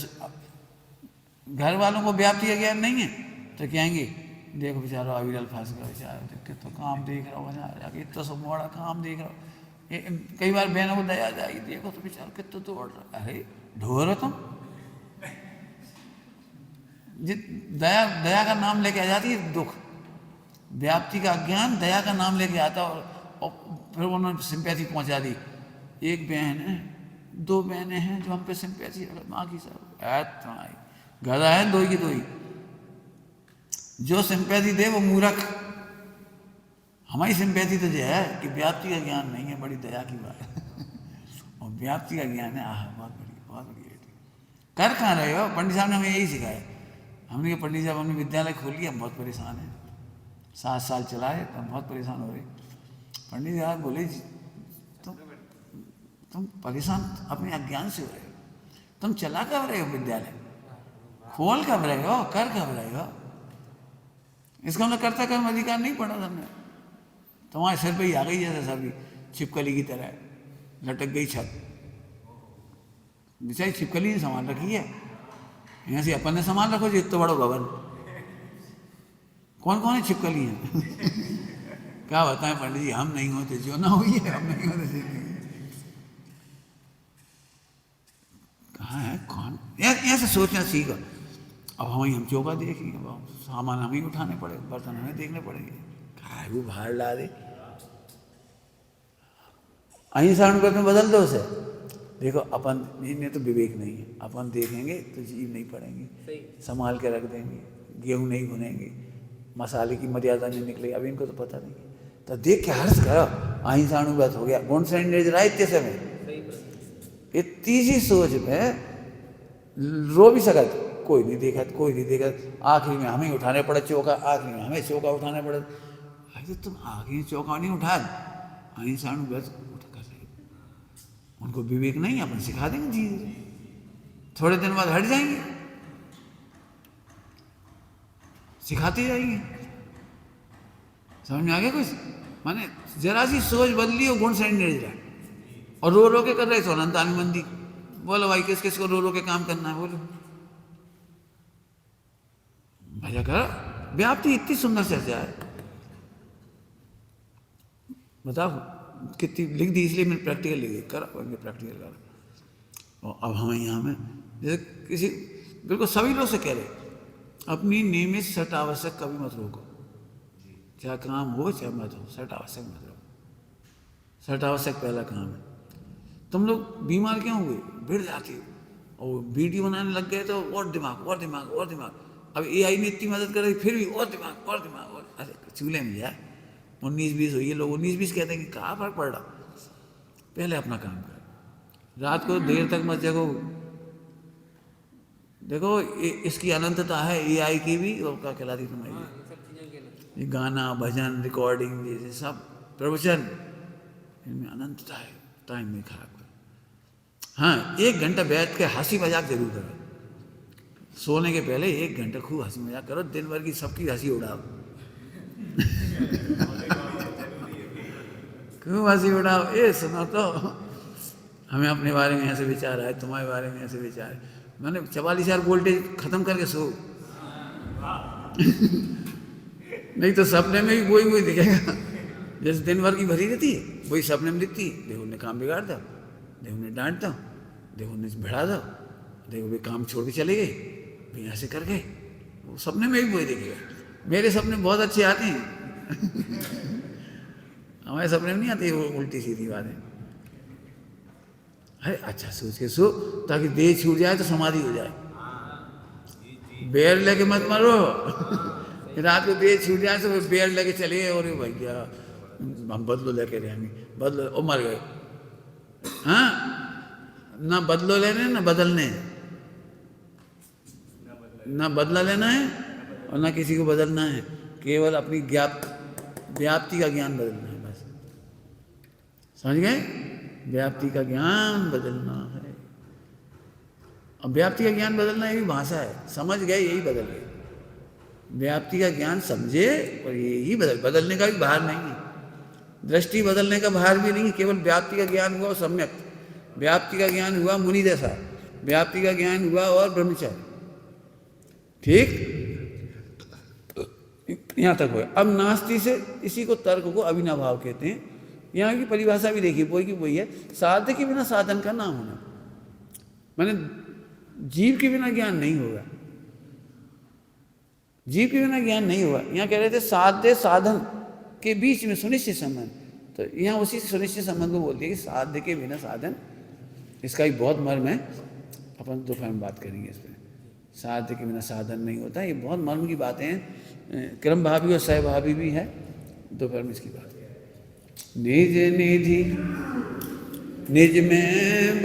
घर वालों को व्याप्ति का ज्ञान नहीं है तो कहेंगे देखो बेचारा अविरल फंस गया, बेचारा कितना काम देख रहा हो, जाके इतना सब बड़ा काम देख रहा हो। कई बार बहनों को दया जाएगी, देखो तो बेचारा कितना दौड़ रहा। अरे ढोर हो तुम, दया का नाम लेके आ जाती है दुख। व्याप्ति का अज्ञान दया का नाम लेके आता, और फिर उन्होंने सिंपैथी पहुंचा दी। एक बहन है, दो बहनें हैं जो हम पे सिंपैथी, बाकी सब गधा है, दो की दो ही। जो सिंपैथी दे वो मूर्ख। हमारी सिंपैथी तो जो है कि व्याप्ति का ज्ञान नहीं है, बड़ी दया की बात है। और व्याप्ति का ज्ञान है, आह बहुत बढ़िया। कर कहाँ रहे हो? पंडित साहब ने हमें यही सिखाया। हमने कहा पंडित साहब हमने विद्यालय खोल लिया, हम बहुत परेशान हैं, 7 साल चलाए तो हम बहुत परेशान हो रहे। पंडित साहब बोले जी तुम परेशान अपने अज्ञान से हो रहे हो, तुम चला कब रहे हो विद्यालय, खोल कब रहे हो, कर कब रहे हो? इसका मतलब कर्ता कर्म अधिकार नहीं पड़ा तुमने, तुम्हारे सिर पे ही आ गई जैसे सभी छिपकली की तरह लटक गई छत। बेचारी छिपकली ने सामान रखी है, यहाँ से अपन ने सामान रखो जी, इतना बड़ा भवन। कौन कौन है छिपकली है? क्या बताएं पंडित जी, हम नहीं होते जो ना हुई है, हम नहीं होते जो नहीं। कहाँ है कौन? ऐसे सोचना सीखो। अब हम चौका देखेंगे, सामान हमें उठाने पड़े, बर्तन हमें देखने पड़ेंगे, काय वो बाहर ला दे। अहिंसा अनुगत में बदल दो उसे। देखो अपन इन्हें तो विवेक नहीं है, अपन देखेंगे तो जीव नहीं पड़ेंगे, संभाल के रख देंगे, गेहूं नहीं भुनेंगे, मसाले की मर्यादा नहीं निकलेगी। अभी इनको तो पता नहीं, तो देख के हर्ष करो, अहिंसा अनुगत हो गया, गुण से निर्जरा इतने समय। इतनी सी सोच में रो भी सकत, कोई नहीं देखा, कोई नहीं देखा, आखिरी में हमें उठाने पड़े चौका, आखिरी में हमें चौका उठाने पड़े। अरे तुम आखिरी चौका नहीं उठा, अहिंसा अनुगत कर रहे हो। उनको विवेक नहीं, अपन सिखा देंगे धीरे धीरे, थोड़े दिन बाद हट जाएंगे, सिखाते जाएंगे। समझ में आ गया कुछ? माने जरा सी सोच बदली और गुण से निर्जरा, और रो रो के कर रहे थे अनंत आनंदी। बोलो भाई किस किस को रो रो के काम करना है, बोलो भैया करो। व्याप्ति इतनी सुंदर चर्चा है, बताओ कितनी लिख दी, इसलिए मैंने प्रैक्टिकल लिखी, करा प्रैक्टिकल करा। और अब हमें यहाँ में जैसे किसी बिल्कुल सभी लोग से कह रहे, अपनी नियमित सट आवश्यक कभी मत रोको, चाहे काम हो चाहे मत हो, सट आवश्यक मत रोको। सट आवश्यक पहला काम है। तुम लोग बीमार क्यों हुए, भिड़ जाती हो, और वीडियो बनाने लग गए तो और दिमाग और दिमाग और दिमाग। अब AI ने इतनी मदद कर रही, फिर भी और दिमाग और दिमाग और, अरे चूल्हे में जाए। 19-20 हुई है, लोग 19-20 कहते हैं कि कहाँ फर्क पड़ रहा। पहले अपना काम करो, रात को देर तक मत जगो। देखो इसकी अनंतता है AI की भी, और क्या कहलाती तुम्हारी ये गाना भजन रिकॉर्डिंग जैसे सब प्रवचन, इनमें अनंतता है, टाइम नहीं खराब करो। हाँ, 1 घंटा बैठ के हंसी मजाक जरूर करो, सोने के पहले 1 घंटा खूब हंसी मजाक करो, दिन भर की सबकी हंसी उड़ाओ। खूब हंसी उड़ाओ। ये सुनो तो हमें अपने बारे में ऐसे विचार आए, तुम्हारे बारे में ऐसे विचार है, मैंने 44,000 वोल्टेज खत्म करके सो। नहीं तो सपने में भी वही दिखेगा, जैसे दिन भर की भरी रहती है वही सपने में दिखती है। देखो ने काम बिगाड़ दो, देखो ने डांट दो, देखो ने बढ़ा दो, देखो भाई काम छोड़ के चले गए, भाई ऐसे कर गए, वो सपने में भी वही दिखेगा। मेरे सपने बहुत अच्छे आते हैं। हमारे सपने में नहीं आती वो उल्टी सीधी बातें। अरे अच्छा सोच के सो, ताकि देह छूट जाए तो समाधि हो जाए। बेर लेके मत मारो। रात को देह छूट जाए तो बेर लेके चले गए, और भैया हम बदलो लेके रहेंगे, बदलो, और मर गए। हाँ, ना बदलो लेने ना बदलने, ना बदला लेना है और ना किसी को बदलना है, केवल अपनी व्याप्ति का ज्ञान बदलना है बस। समझ गए? व्याप्ति का ज्ञान बदलना है। अब व्याप्ति का ज्ञान बदलना ये भी भाषा है, समझ गए यही बदल गए। व्याप्ति का ज्ञान समझे और यही बदलने का भी भार नहीं है, दृष्टि बदलने का भार भी नहीं है, केवल व्याप्ति का ज्ञान हुआ और सम्यक व्याप्ति का ज्ञान हुआ, मुनि जैसा व्याप्ति का ज्ञान हुआ और ब्रह्मचारी। ठीक, यहाँ तक हो। अब नास्ति से इसी को तर्क को अविनाभाव कहते हैं। यहाँ की परिभाषा भी देखिए, वही की वही है, साध्य के बिना साधन का ना होना, माने जीव के बिना ज्ञान नहीं होगा, जीव के बिना ज्ञान नहीं होगा। यहाँ कह रहे थे साध्य साधन के बीच में सुनिश्चित संबंध, तो यहाँ उसी सुनिश्चित संबंध को बोलती है कि साध्य के बिना साधन। इसका एक बहुत मर्म है, अपन दोपहर में बात करेंगे इस पर। साध्य के बिना साधन नहीं होता, ये बहुत मर्म की बातें हैं, क्रम भावी और सहभावी भी है, दोपहर में इसकी बात। निज निधि निज में